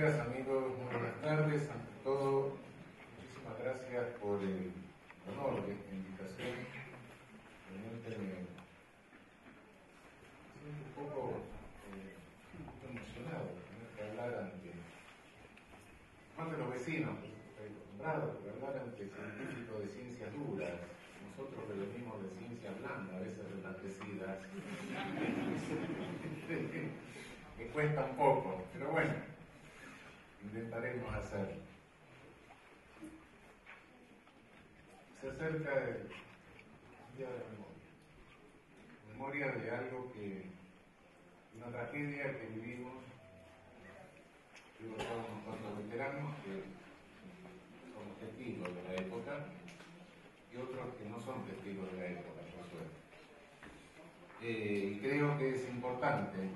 amigas, amigos, muy buenas tardes. Ante todo, muchísimas gracias por el honor de esta invitación. Realmente me siento un poco emocionado de tener que hablar ante, más de los vecinos, que estoy acostumbrado, pero hablar ante científicos de ciencias duras. Nosotros que venimos de ciencias blandas, a veces enriquecidas, me cuesta un poco, pero bueno, intentaremos hacerlo. Se acerca el Día de la Memoria de algo que, una tragedia que vivimos, digo, todos nosotros veteranos que somos testigos de la época y otros que no son testigos de la época, por suerte. Y creo que es importante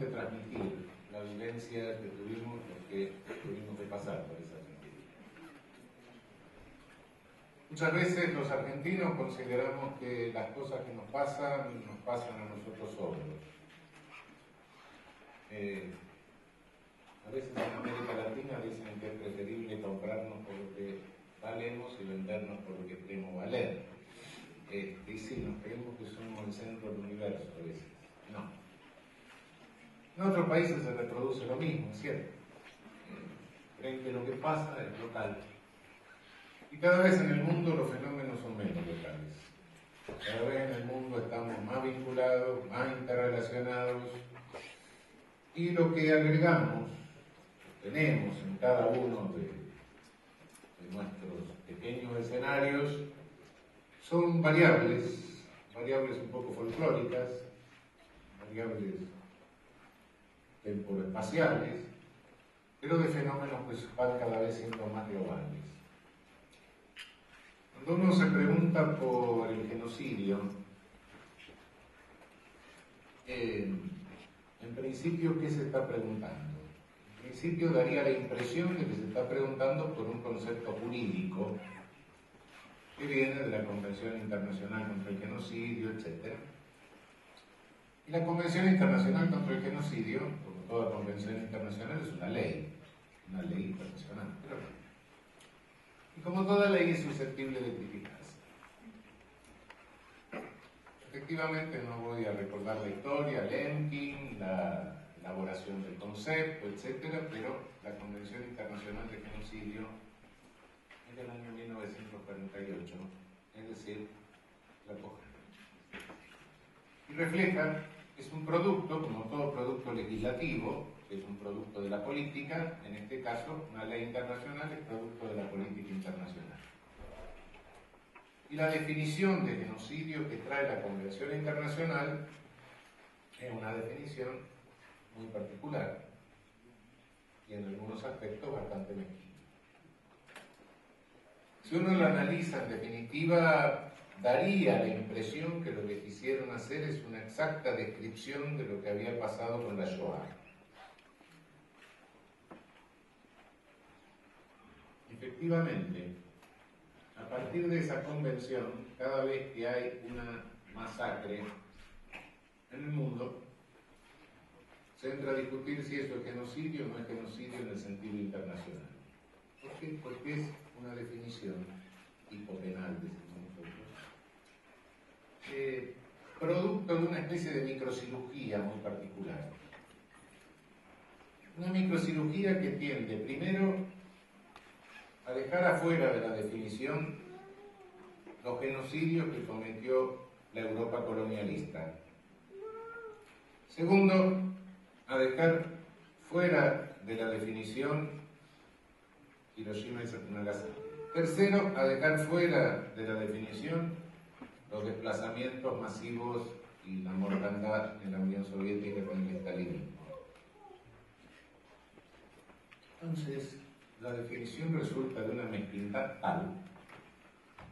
transmitir la vivencia que tuvimos, porque tuvimos que pasar por esa tragedia. Muchas veces los argentinos consideramos que las cosas que nos pasan a nosotros solos. A veces en América Latina dicen que es preferible comprarnos por lo que valemos y vendernos por lo que queremos valer. Y sí, nos creemos que somos el centro del universo a veces. No. En otros países se reproduce lo mismo, es cierto. Creen que lo que pasa es local. Y cada vez en el mundo los fenómenos son menos locales. Cada vez en el mundo estamos más vinculados, más interrelacionados. Y lo que agregamos, tenemos en cada uno de nuestros pequeños escenarios, son variables un poco folclóricas, variables temporoespaciales, pero de fenómenos que van cada vez siendo más globales. Cuando uno se pregunta por el genocidio, en principio, ¿qué se está preguntando? En principio daría la impresión de que se está preguntando por un concepto jurídico que viene de la Convención Internacional contra el Genocidio, etc. Y la Convención Internacional contra el Genocidio, como toda convención internacional, es una ley internacional. Pero no. Y como toda ley es susceptible de criticarse. Efectivamente, no voy a recordar la historia, Lemkin, la elaboración del concepto, etc., pero la Convención Internacional de Genocidio es del año 1948, es decir, la coja. Y refleja, es un producto, como todo producto legislativo, que es un producto de la política, en este caso, una ley internacional es producto de la política internacional. Y la definición de genocidio que trae la Convención Internacional es una definición muy particular y en algunos aspectos bastante mezquina. Si uno lo analiza, en definitiva, daría la impresión que lo que quisieron hacer es una exacta descripción de lo que había pasado con la Shoah. Efectivamente, a partir de esa convención, cada vez que hay una masacre en el mundo, se entra a discutir si eso es genocidio o no es genocidio en el sentido internacional. ¿Por qué? Porque es una definición hipopenal, decimos nosotros, producto de una especie de microcirugía muy particular. Una microcirugía que tiende, primero, a dejar afuera de la definición los genocidios que cometió la Europa colonialista. Segundo, a dejar fuera de la definición Hiroshima y Nagasaki. Tercero, a dejar fuera de la definición los desplazamientos masivos y la mortandad en la Unión Soviética con el estalinismo. Entonces, la definición resulta de una mezquindad tal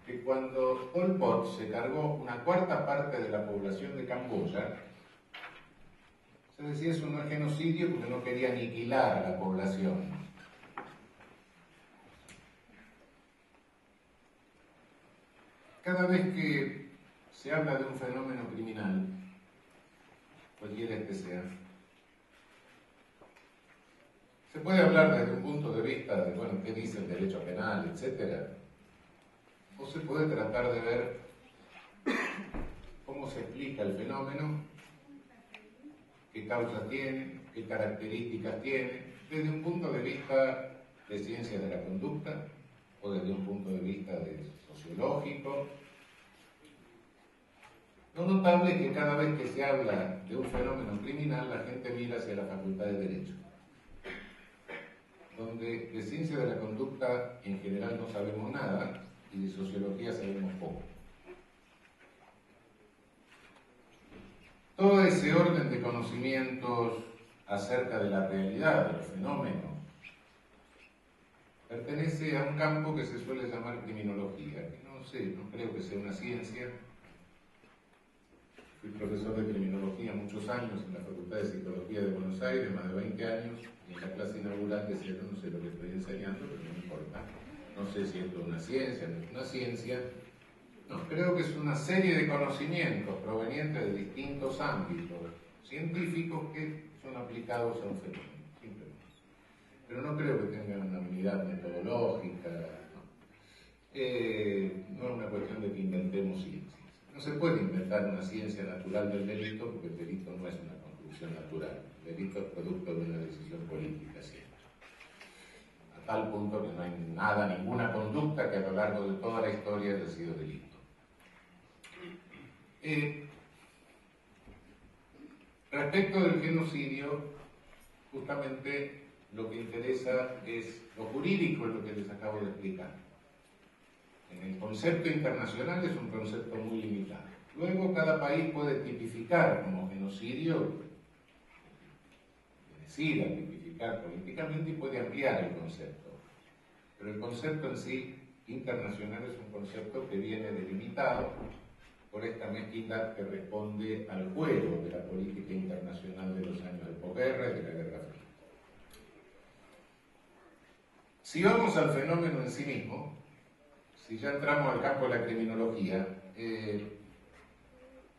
que cuando Pol Pot se cargó una cuarta parte de la población de Camboya, se decía eso no es genocidio porque no quería aniquilar a la población. Cada vez que se habla de un fenómeno criminal, cualquiera que sea, Se puede hablar desde un punto de vista de, bueno, qué dice el derecho penal, etcétera, o se puede tratar de ver cómo se explica el fenómeno, qué causas tiene, qué características tiene, desde un punto de vista de ciencia de la conducta o desde un punto de vista sociológico. Lo notable es que cada vez que se habla de un fenómeno criminal, la gente mira hacia la Facultad de Derecho, donde de ciencia de la conducta en general no sabemos nada y de sociología sabemos poco. Todo ese orden de conocimientos acerca de la realidad, de los fenómenos, pertenece a un campo que se suele llamar criminología, que no sé, no creo que sea una ciencia. Fui profesor de criminología muchos años en la Facultad de Psicología de Buenos Aires, más de 20 años, y en la clase inaugural decía, no sé lo que estoy enseñando, pero no me importa. No sé si esto es una ciencia, no es una ciencia. No, creo que es una serie de conocimientos provenientes de distintos ámbitos científicos que son aplicados a un fenómeno, simplemente. Pero no creo que tengan una unidad metodológica, no. No es una cuestión de que inventemos ciencias. No se puede inventar una ciencia natural del delito porque el delito no es una construcción natural. El delito es producto de una decisión política siempre. A tal punto que no hay nada, ninguna conducta que a lo largo de toda la historia haya sido delito. Respecto del genocidio, justamente lo que interesa es lo jurídico, es lo que les acabo de explicar. En el concepto internacional es un concepto muy limitado. Luego cada país puede tipificar como genocidio, decida tipificar políticamente y puede ampliar el concepto. Pero el concepto en sí internacional es un concepto que viene delimitado por esta mezquindad que responde al juego de la política internacional de los años de posguerra y de la Guerra Fría. Si vamos al fenómeno en sí mismo, si ya entramos al campo de la criminología,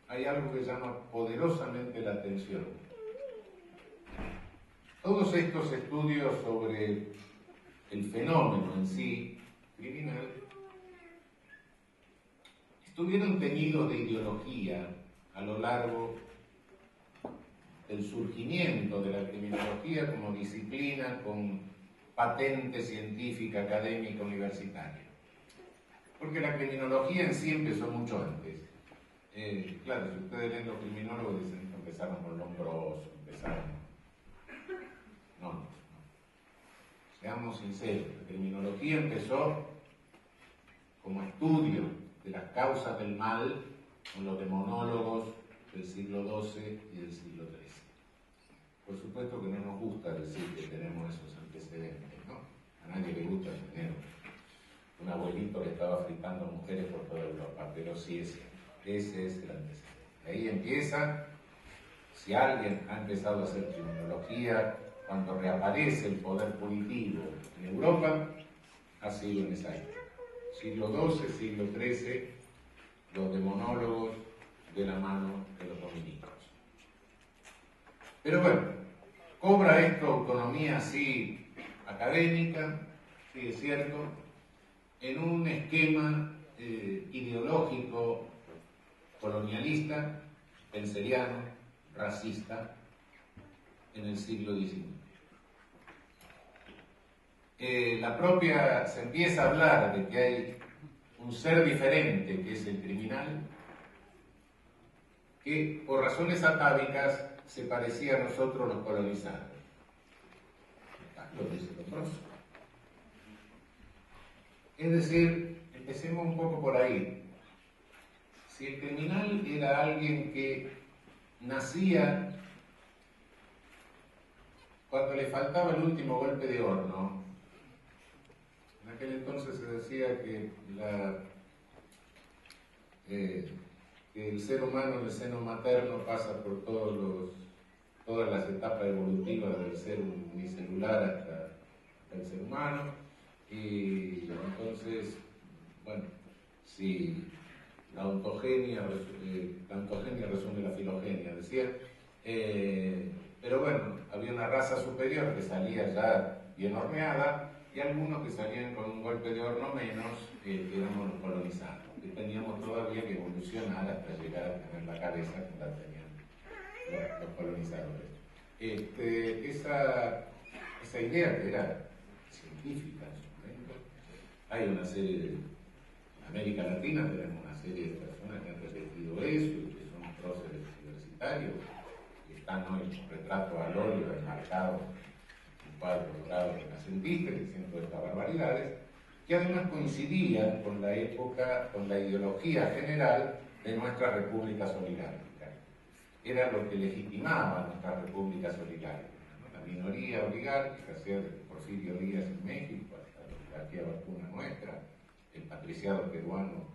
hay algo que llama poderosamente la atención. Todos estos estudios sobre el fenómeno en sí, criminal, estuvieron teñidos de ideología a lo largo del surgimiento de la criminología como disciplina con patente científica, académica, universitaria. Porque la criminología en sí empezó mucho antes. Claro, si ustedes leen los criminólogos dicen que empezaron con Lombroso, empezaron... No. Seamos sinceros, la criminología empezó como estudio de las causas del mal con los demonólogos del siglo XII y del siglo XIII. Por supuesto que no nos gusta decir que tenemos esos antecedentes, ¿no? A nadie le gusta tener un abuelito que estaba fritando mujeres por toda Europa, pero sí es cierto, ese es el antecedente. Ahí empieza, si alguien ha empezado a hacer criminología, cuando reaparece el poder punitivo en Europa, ha sido en esa época. Siglo XII, siglo XIII, los demonólogos de la mano de los dominicos. Pero bueno, cobra esto autonomía así académica, sí es cierto, en un esquema ideológico colonialista, spenceriano, racista, en el siglo XIX. Se empieza a hablar de que hay un ser diferente que es el criminal, que por razones atávicas se parecía a nosotros los colonizados. Lo dice Lombroso. Es decir, empecemos un poco por ahí. Si el criminal era alguien que nacía cuando le faltaba el último golpe de horno, en aquel entonces se decía que el ser humano en el seno materno pasa por todas las etapas evolutivas del ser unicelular hasta el ser humano, y entonces, bueno, si la ontogenia resume la filogenia, decía, Pero bueno, había una raza superior que salía ya bien horneada y algunos que salían con un golpe de horno menos, éramos los colonizados, que teníamos todavía que evolucionar hasta llegar a tener la cabeza que la tenían los colonizadores. Esa idea que era científica en su momento, hay una serie de, en América Latina tenemos una serie de personas que han repetido eso y que son próceres universitarios, que están hoy con retratos al óleo enmarcados en cuadros dorados renacentistas diciendo estas barbaridades, que además coincidían con la época, con la ideología general de nuestras repúblicas oligárquicas. Era lo que legitimaba nuestras repúblicas oligárquicas, ¿no? La minoría oligárquica, sea de Porfirio Díaz en México, hasta la oligarquía vacuna nuestra, el patriciado peruano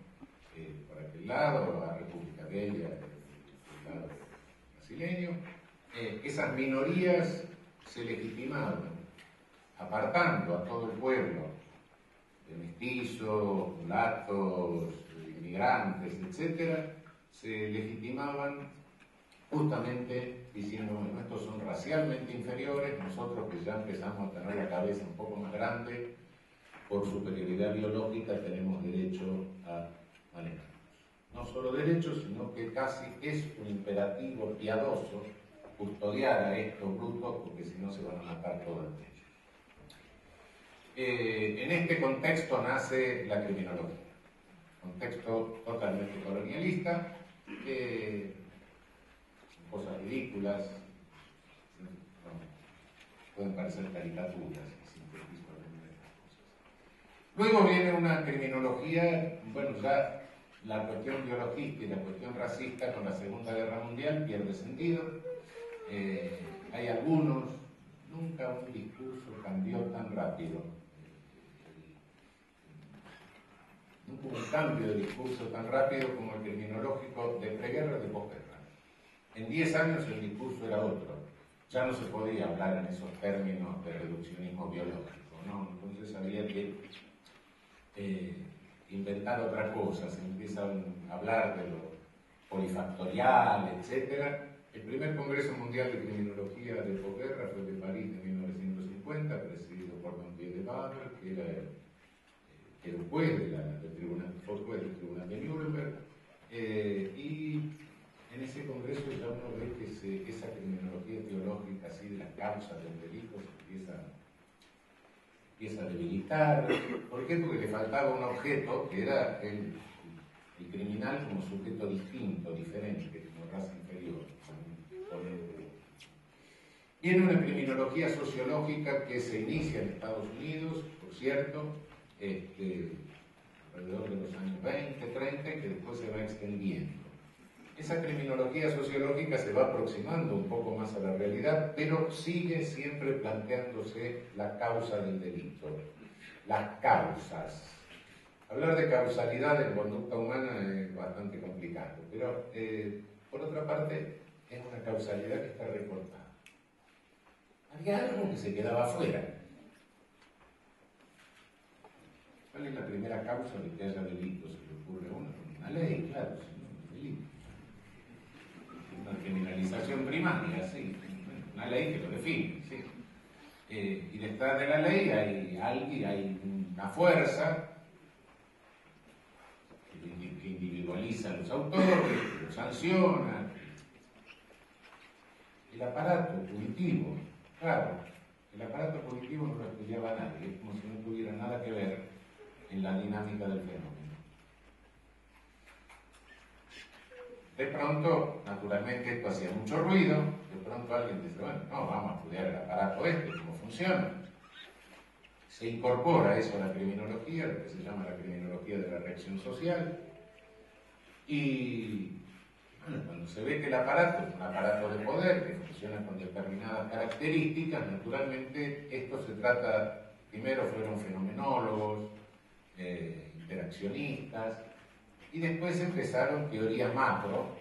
por aquel lado, la República Bella del lado brasileño. Esas minorías se legitimaban apartando a todo el pueblo de mestizos, mulatos, inmigrantes, etc., se legitimaban justamente diciendo, bueno, estos son racialmente inferiores, nosotros que ya empezamos a tener la cabeza un poco más grande, por superioridad biológica tenemos derecho a manejarnos. No solo derecho, sino que casi es un imperativo piadoso custodiar a estos brutos, porque si no se van a matar todos entre ellos. En este contexto nace la criminología, contexto totalmente colonialista, cosas ridículas, pueden parecer caricaturas, sintetizo algunas de estas cosas. Luego viene una criminología, bueno, ya la cuestión biologista y la cuestión racista con la Segunda Guerra Mundial pierde sentido. Hay algunos, nunca un discurso cambió tan rápido, nunca hubo un cambio de discurso tan rápido como el criminológico de preguerra y de posguerra. En 10 años el discurso era otro, ya no se podía hablar en esos términos de reduccionismo biológico, ¿no? Entonces había que inventar otra cosa, se empiezan a hablar de lo polifactorial, etc. El primer Congreso Mundial de Criminología de posguerra fue de París de 1950, presidido por Jean-Pierre de Bader, que era un juez del tribunal de Nuremberg, y en ese congreso ya uno ve que esa criminología teológica así de las causas del delito se empieza a debilitar. ¿Por qué? Porque le faltaba un objeto que era el criminal como sujeto distinto, diferente, como raza inferior. Viene una criminología sociológica que se inicia en Estados Unidos, por cierto, alrededor de los años 20, 30, y que después se va extendiendo. Esa criminología sociológica se va aproximando un poco más a la realidad, pero sigue siempre planteándose la causa del delito, las causas. Hablar de causalidad en conducta humana es bastante complicado, pero por otra parte es una causalidad que está recortada. Había algo que se quedaba afuera. ¿Cuál es la primera causa de que haya delito? Se le ocurre a uno, una ley, claro, si no, un delito. Una criminalización primaria, sí, una ley que lo define, sí. Y detrás de la ley hay alguien, hay una fuerza que individualiza a los autores, que los sanciona. El aparato punitivo, claro, el aparato punitivo no lo estudiaba nadie, es como si no tuviera nada que ver en la dinámica del fenómeno. De pronto, naturalmente, esto hacía mucho ruido, de pronto alguien dice, bueno, no, vamos a estudiar el aparato cómo funciona. Se incorpora eso a la criminología, lo que se llama la criminología de la reacción social, y bueno, cuando se ve que el aparato es un aparato de poder que funciona con determinadas características, naturalmente esto se trata, primero fueron fenomenólogos, interaccionistas, y después empezaron teorías macro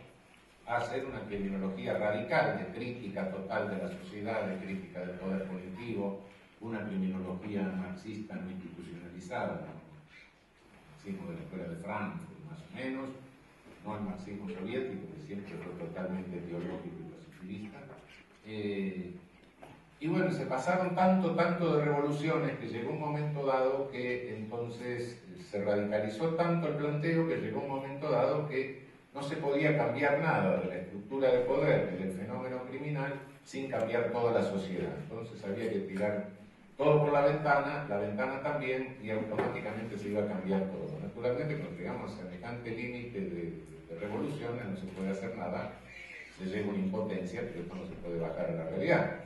a hacer una criminología radical de crítica total de la sociedad, de crítica del poder punitivo, una criminología marxista no institucionalizada, ¿no? El marxismo de la escuela de Frankfurt, más o menos, no el marxismo soviético, que siempre fue totalmente teológico y positivista, Y bueno, se pasaron tanto de revoluciones que llegó un momento dado que entonces se radicalizó tanto el planteo que llegó un momento dado que no se podía cambiar nada de la estructura de poder y del fenómeno criminal sin cambiar toda la sociedad. Entonces había que tirar todo por la ventana también, y automáticamente se iba a cambiar todo. Naturalmente, cuando llegamos a semejante límite de revoluciones, no se puede hacer nada, se llega a una impotencia, pero esto no se puede bajar a la realidad.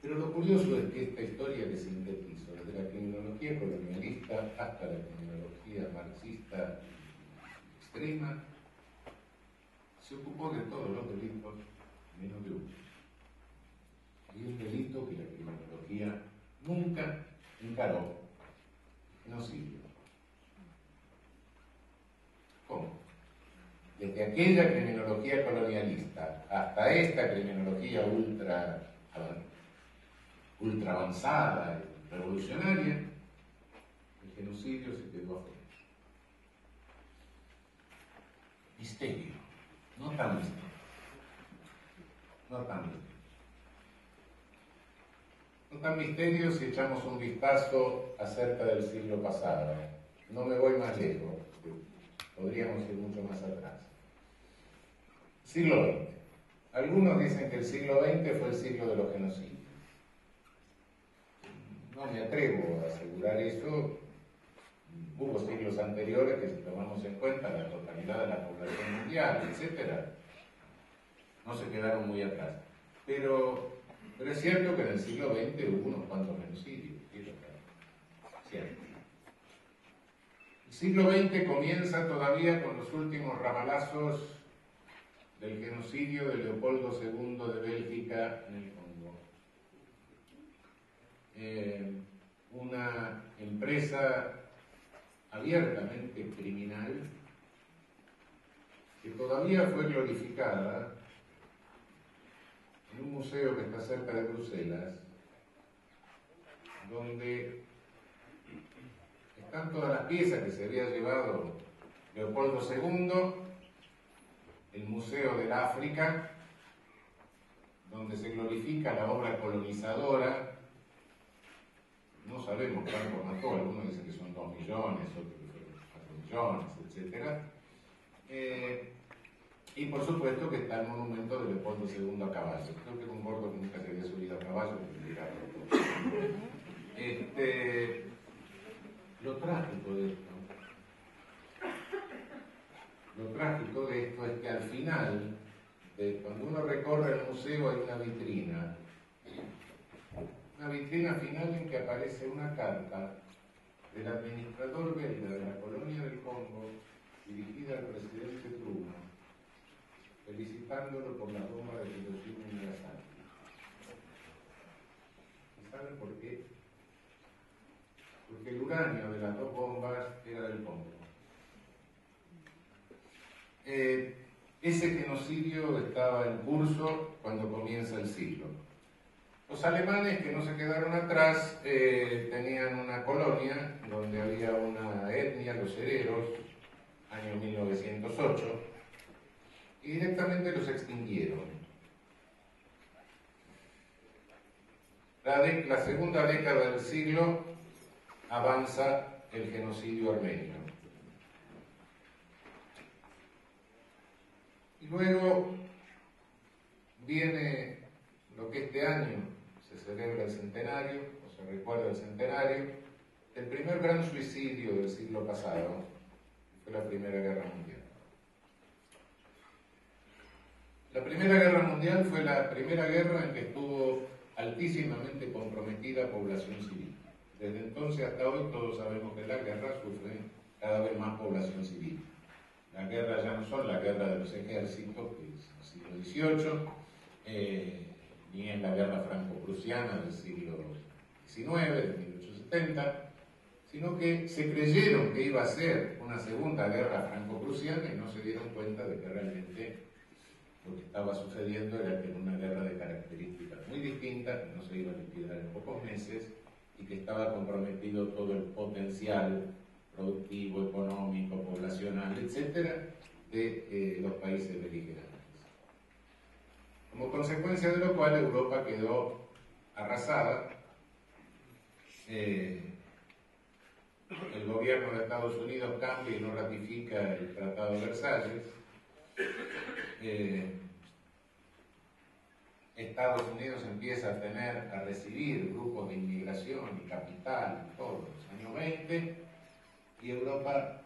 Pero lo curioso es que esta historia que sintetizo, desde la criminología colonialista hasta la criminología marxista extrema, se ocupó de todos los delitos menos de uno. Y un delito que la criminología nunca encaró, genocidio. ¿Cómo? Desde aquella criminología colonialista hasta esta criminología ultra avanzada y revolucionaria, el genocidio se quedó afuera. Misterio, no tan misterio. No tan misterio si echamos un vistazo acerca del siglo pasado. No me voy más lejos, podríamos ir mucho más atrás. Siglo XX. Algunos dicen que el siglo XX fue el siglo de los genocidios. No me atrevo a asegurar eso. Hubo siglos anteriores que, si tomamos en cuenta la totalidad de la población mundial, etc., no se quedaron muy atrás. Pero es cierto que en el siglo XX hubo unos cuantos genocidios. Cierto. El siglo XX comienza todavía con los últimos ramalazos del genocidio de Leopoldo II de Bélgica en el Congo. Una empresa abiertamente criminal que todavía fue glorificada en un museo que está cerca de Bruselas, donde están todas las piezas que se había llevado Leopoldo II, el Museo del África, donde se glorifica la obra colonizadora. No sabemos cuánto mató, algunos dicen que son 2 millones, otros que fueron 4 millones, etc. Y por supuesto que está el monumento de Leopoldo II a caballo. Creo que era un gordo que nunca se había subido a caballo. Lo trágico de esto es que al final, cuando uno recorre el museo, hay una vitrina final en que aparece una carta del administrador belga de la colonia del Congo, dirigida al presidente Truman, felicitándolo por la bomba de Hiroshima y Nagasaki. ¿Y saben por qué? Porque el uranio de las dos bombas era del Congo. Ese genocidio estaba en curso cuando comienza el siglo. Los alemanes, que no se quedaron atrás, tenían una colonia donde había una etnia, los hereros, año 1908, y directamente los extinguieron. La segunda década del siglo avanza el genocidio armenio. Y luego viene lo que este año se celebra el centenario, o se recuerda el centenario, el primer gran suicidio del siglo pasado, fue la Primera Guerra Mundial. La Primera Guerra Mundial fue la primera guerra en que estuvo altísimamente comprometida población civil. Desde entonces hasta hoy todos sabemos que las guerras sufren cada vez más población civil. Las guerras ya no son la guerra de los ejércitos, que es el siglo XVIII, ni en la guerra franco-prusiana del siglo XIX, de 1870, sino que se creyeron que iba a ser una segunda guerra franco-prusiana y no se dieron cuenta de que realmente lo que estaba sucediendo era que era una guerra de características muy distintas, que no se iba a liquidar en pocos meses y que estaba comprometido todo el potencial productivo, económico, poblacional, etc., de los países beligerantes. Como consecuencia de lo cual Europa quedó arrasada. El gobierno de Estados Unidos cambia y no ratifica el Tratado de Versalles. Estados Unidos empieza a recibir grupos de inmigración y capital y todo en los años 20, y Europa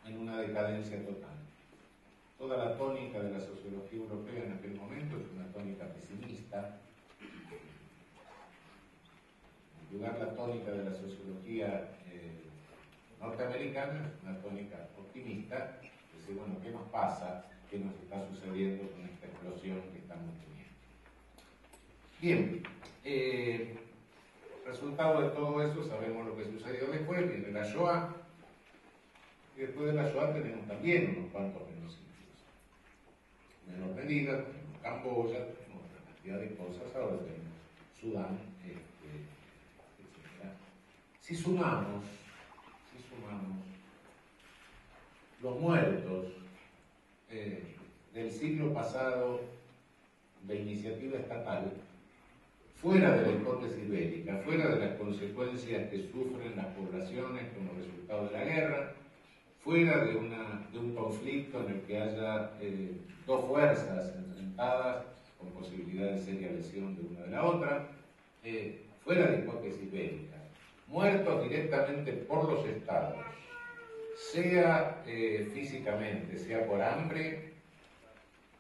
en una decadencia total. Toda la tónica de la sociología europea en aquel momento es una tónica pesimista. En lugar, la tónica de la sociología norteamericana es una tónica optimista. Es decir, bueno, ¿qué nos pasa? ¿Qué nos está sucediendo con esta explosión que estamos teniendo? Bien, resultado de todo eso, sabemos lo que sucedió después, viene la Shoah, y después de la Shoah tenemos también unos cuantos genocidios. En menor medida, tenemos Camboya, tenemos otra cantidad de cosas, ahora tenemos Sudán, etc. Si sumamos los muertos del siglo pasado de iniciativa estatal, fuera de la hipótesis bélica, fuera de las consecuencias que sufren las poblaciones como resultado de la guerra, fuera de un conflicto en el que haya dos fuerzas enfrentadas con posibilidad de seria lesión de una de la otra, fuera de hipótesis bélica, muertos directamente por los estados, sea físicamente, sea por hambre,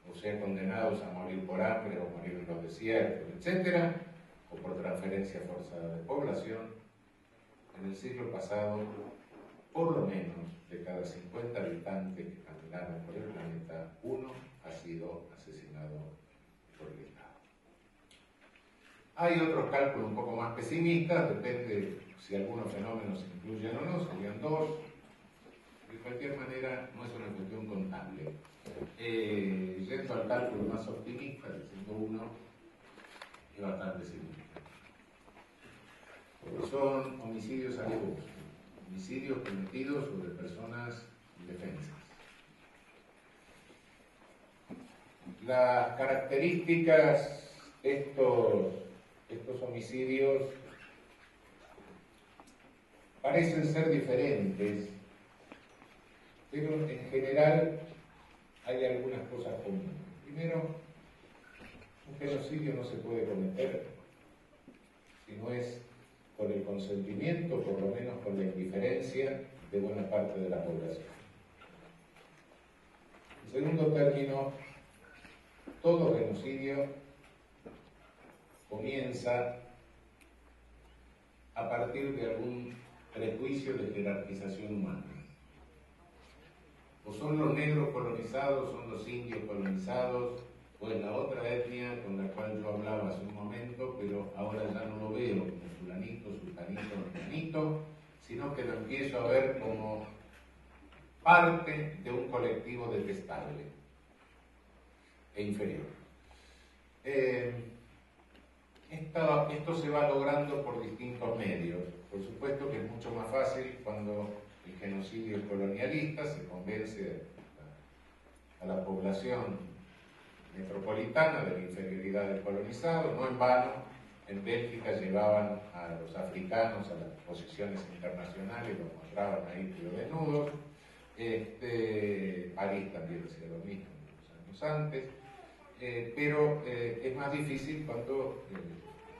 o sea condenados a morir por hambre o morir en los desiertos, etc., o por transferencia forzada de población, en el siglo pasado, por lo menos de cada 50 habitantes que caminaron por el planeta, uno ha sido asesinado por el Estado. Hay otros cálculos un poco más pesimistas, depende si algunos fenómenos se incluyen o no, serían dos. De cualquier manera, no es una cuestión contable. Yendo al cálculo más optimista, diciendo uno, es bastante significativo. Son homicidios alevosas, homicidios cometidos sobre personas indefensas. Las características de estos homicidios parecen ser diferentes, pero en general hay algunas cosas comunes. Primero, un genocidio no se puede cometer si no es con el consentimiento, por lo menos con la indiferencia de buena parte de la población. En segundo término, todo genocidio comienza a partir de algún prejuicio de jerarquización humana. O son los negros colonizados, son los indios colonizados, o es la otra etnia con la cual yo hablaba hace un momento, pero ahora ya no lo veo como fulanito, sultanito, fulanito, sino que lo empiezo a ver como parte de un colectivo detestable e inferior. Esto se va logrando por distintos medios. Por supuesto que es mucho más fácil cuando el genocidio es colonialista, se convence a la población metropolitana de la inferioridad del colonizado. No en vano, en Bélgica llevaban a los africanos a las posiciones internacionales, los mostraban ahí desnudos. París también hacía lo mismo unos años antes, pero es más difícil cuando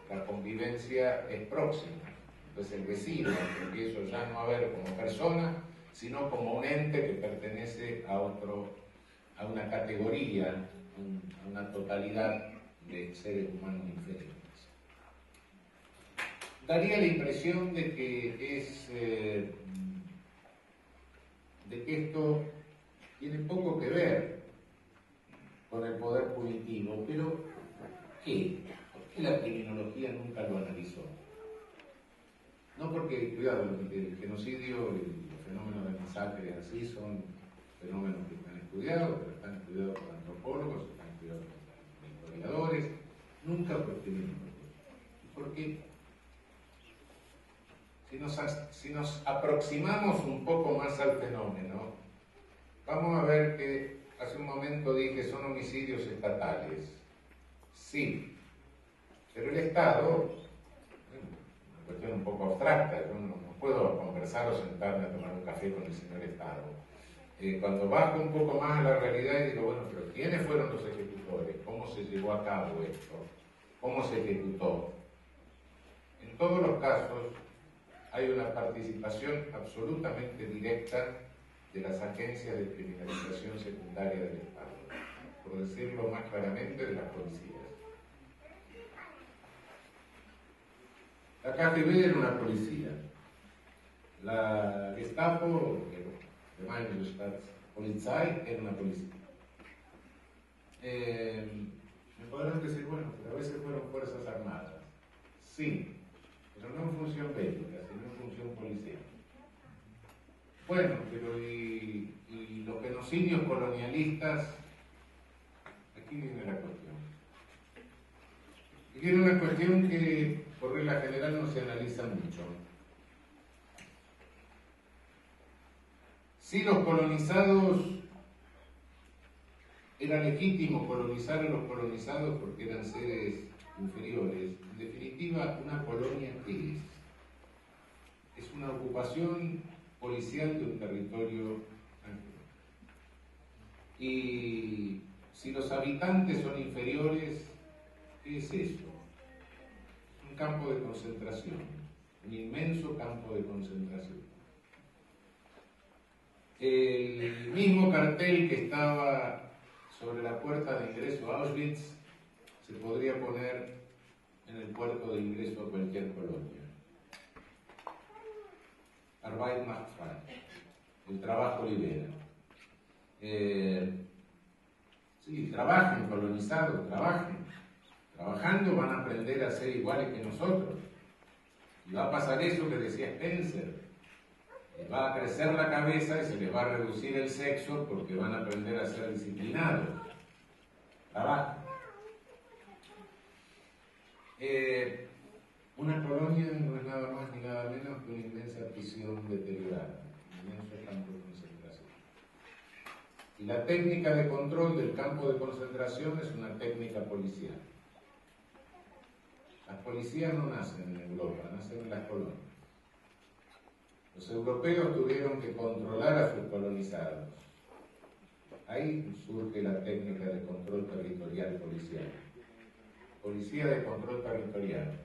la convivencia es próxima. Entonces el vecino empiezo ya no a ver como persona, sino como un ente que pertenece a una categoría, a una totalidad de seres humanos inferiores. Daría la impresión de que esto tiene poco que ver con el poder punitivo, pero ¿qué? ¿Por qué la criminología nunca lo analizó? No porque, cuidado, el genocidio y los fenómenos de masacre así son fenómenos que están estudiados, pero están estudiados por antropólogos, están estudiados por historiadores, nunca por criminólogos. Porque si nos aproximamos un poco más al fenómeno, Vamos a ver que hace un momento dije son homicidios estatales. Sí, pero el Estado, una cuestión un poco abstracta, yo no puedo conversar o sentarme a tomar un café con el señor Estado. Cuando bajo un poco más a la realidad y digo, bueno, pero ¿quiénes fueron los ejecutores? ¿Cómo se llevó a cabo esto? ¿Cómo se ejecutó? En todos los casos hay una participación absolutamente directa de las agencias de criminalización secundaria del Estado, por decirlo más claramente, de las policías. La KGB era una policía. La Gestapo, Gemeine Staatspolizei, era una policía. Me podrán decir, bueno, pero a veces fueron fuerzas armadas. Sí, pero no en función bélica, sino en función policial. Bueno, pero y los genocidios colonialistas, aquí viene la cuestión. Y viene una cuestión que por regla general no se analiza mucho. Si los colonizados, era legítimo colonizar a los colonizados porque eran seres inferiores, en definitiva, una colonia, ¿qué es? Es una ocupación policial de un territorio amplio. Y si los habitantes son inferiores, ¿qué es eso? Un campo de concentración, un inmenso campo de concentración. El mismo cartel que estaba sobre la puerta de ingreso a Auschwitz se podría poner en el puerto de ingreso a cualquier colonia. Arbeit macht frei. El trabajo libera. Sí, trabajen, colonizados, trabajen. Trabajando van a aprender a ser iguales que nosotros. Y va a pasar eso que decía Spencer. Les va a crecer la cabeza y se les va a reducir el sexo porque van a aprender a ser disciplinados. Trabajo. Una colonia no es nada más ni nada menos que una inmensa prisión deteriorada, un inmenso campo de concentración. Y la técnica de control del campo de concentración es una técnica policial. Las policías no nacen en Europa, nacen en las colonias. Los europeos tuvieron que controlar a sus colonizados. Ahí surge la técnica de control territorial policial. Policía de control territorial.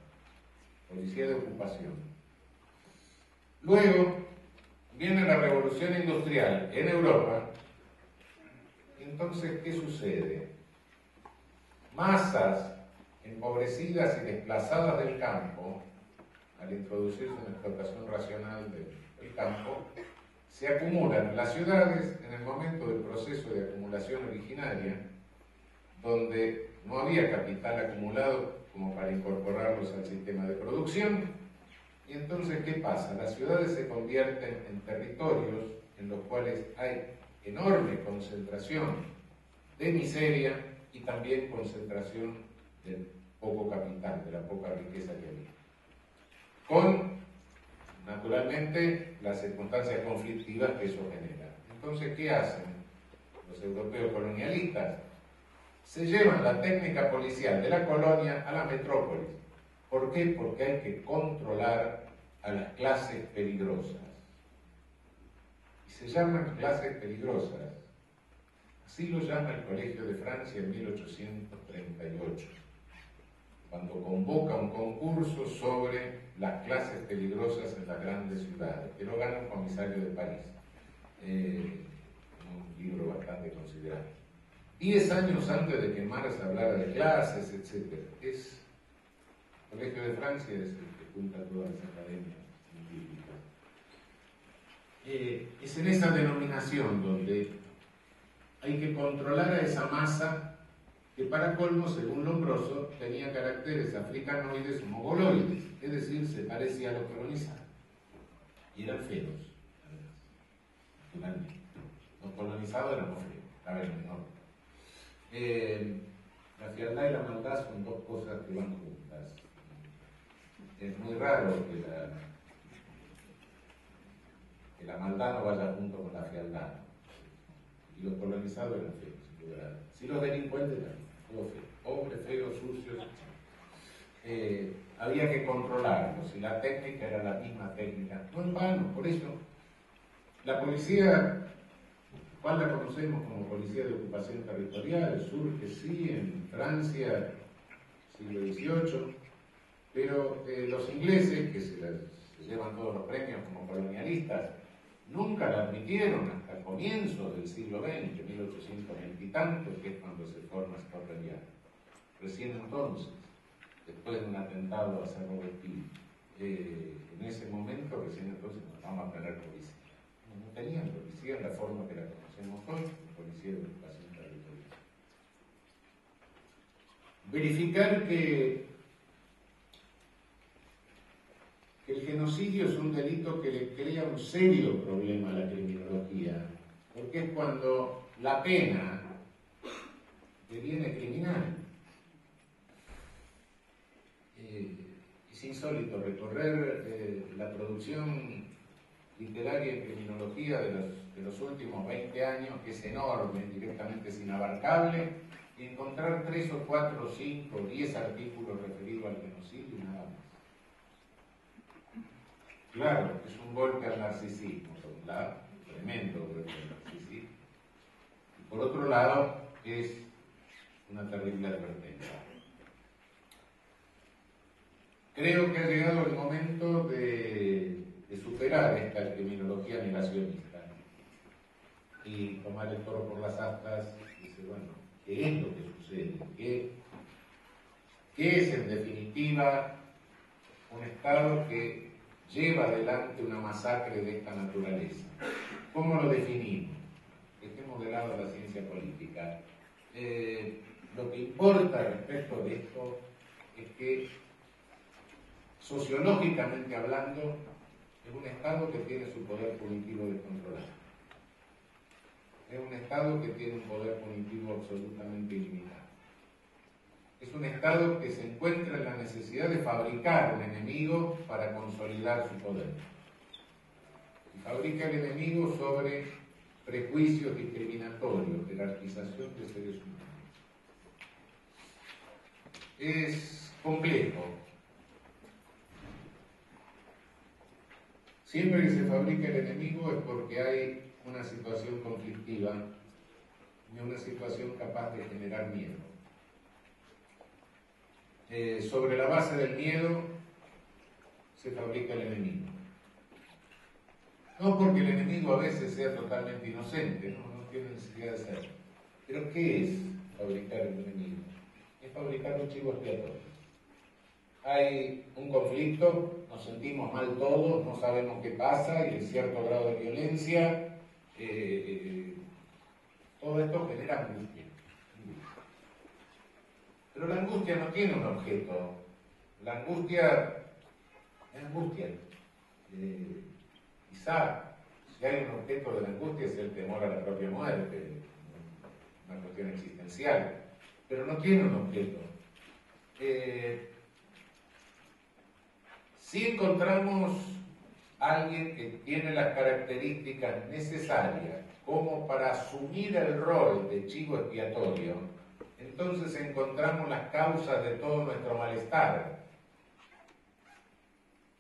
Policía de ocupación. Luego viene la revolución industrial en Europa. Entonces, ¿qué sucede? Masas empobrecidas y desplazadas del campo, al introducirse una explotación racional del campo, se acumulan en las ciudades en el momento del proceso de acumulación originaria, donde no había capital acumulado como para incorporarlos al sistema de producción. Y entonces, ¿qué pasa? Las ciudades se convierten en territorios en los cuales hay enorme concentración de miseria y también concentración del poco capital, de la poca riqueza que había. Con, naturalmente, las circunstancias conflictivas que eso genera. Entonces, ¿qué hacen los europeos colonialistas? Se llevan la técnica policial de la colonia a la metrópolis. ¿Por qué? Porque hay que controlar a las clases peligrosas. Y se llaman clases peligrosas. Así lo llama el Colegio de Francia en 1838, cuando convoca un concurso sobre las clases peligrosas en las grandes ciudades, que lo gana un comisario de París, un libro bastante considerable. 10 años antes de que Marx hablara de clases, etc. El Colegio de Francia es el que junta todas las academias científicas. Es en esa denominación donde hay que controlar a esa masa que para colmo, según Lombroso, tenía caracteres africanoides o mogoloides, es decir, se parecía a los colonizados. Y eran feos, naturalmente. Los colonizados eran feos, a ver, no. La frialdad y la maldad son dos cosas que van juntas. Es muy raro que la maldad no vaya junto con la frialdad. Y los colonizados eran feos, sin lugar a dudas. Si los delincuentes también, todos feos, hombres feos, sucios. Había que controlarlos y la técnica era la misma técnica. No en vano, por eso la policía, ¿cuál la conocemos como policía de ocupación territorial? Surge, sí, en Francia, siglo XVIII, pero los ingleses, que se llevan todos los premios como colonialistas, nunca la admitieron hasta comienzos del siglo XX, 1820 y tanto, que es cuando se forma Scotland Yard. Recién entonces, después de un atentado a Cerro Vespino, en ese momento, recién entonces nos vamos a tener policía. No tenían policía en la forma que la conocemos hoy, policía de ocupación territorial. Verificar que el genocidio es un delito que le crea un serio problema a la criminología, porque es cuando la pena deviene criminal. Es insólito recorrer la producción literaria en criminología de los últimos 20 años, que es enorme, directamente es inabarcable, y encontrar 3 o 4 o 5 o 10 artículos referidos al genocidio y nada más. Claro, es un golpe al narcisismo, por un lado, tremendo golpe al narcisismo, y por otro lado es una terrible advertencia. Creo que ha llegado el momento de superar esta criminología negacionista y tomar el toro por las astas y decir, bueno, ¿qué es lo que sucede? ¿Qué es en definitiva un Estado que lleva adelante una masacre de esta naturaleza? ¿Cómo lo definimos? Dejemos de lado la ciencia política. Lo que importa respecto de esto es que, sociológicamente hablando, es un Estado que tiene su poder punitivo descontrolado. Es un Estado que tiene un poder punitivo absolutamente ilimitado. Es un Estado que se encuentra en la necesidad de fabricar un enemigo para consolidar su poder. Y fabrica el enemigo sobre prejuicios discriminatorios, jerarquización de seres humanos. Es complejo. Siempre que se fabrica el enemigo es porque hay una situación conflictiva y una situación capaz de generar miedo. Sobre la base del miedo se fabrica el enemigo. No porque el enemigo a veces sea totalmente inocente, no tiene necesidad de serlo. Pero ¿qué es fabricar el enemigo? Es fabricar un chivo expiatorio. Hay un conflicto, nos sentimos mal todos, no sabemos qué pasa y hay cierto grado de violencia. Todo esto genera angustia. Pero la angustia no tiene un objeto. La angustia es angustia. Quizá, si hay un objeto de la angustia, es el temor a la propia muerte, una cuestión existencial. Pero no tiene un objeto. Si encontramos a alguien que tiene las características necesarias como para asumir el rol de chivo expiatorio, entonces encontramos las causas de todo nuestro malestar,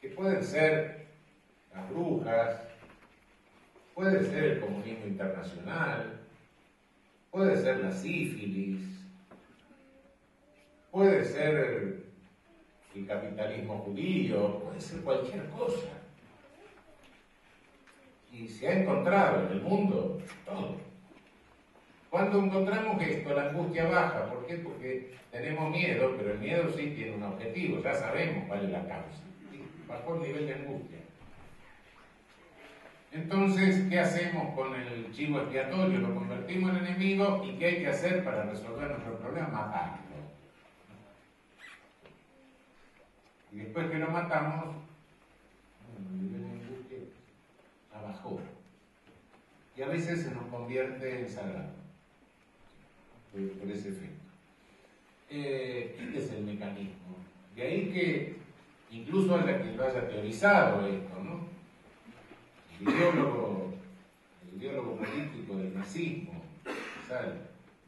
que pueden ser las brujas, puede ser el comunismo internacional, puede ser la sífilis, puede ser el capitalismo judío, puede ser cualquier cosa. Y se ha encontrado en el mundo todo. Cuando encontramos esto, la angustia baja. ¿Por qué? Porque tenemos miedo, pero el miedo sí tiene un objetivo, ya sabemos cuál es la causa. Bajó el nivel de angustia. Entonces, ¿qué hacemos con el chivo expiatorio? Lo convertimos en enemigo, ¿y qué hay que hacer para resolver nuestro problema? Matarlo. Y después que lo matamos, el nivel de angustia bajó. Y a veces se nos convierte en sagrado, por ese efecto. Este es el mecanismo. De ahí que incluso haya quien lo haya teorizado esto, ¿no? El ideólogo político del nazismo, quizá el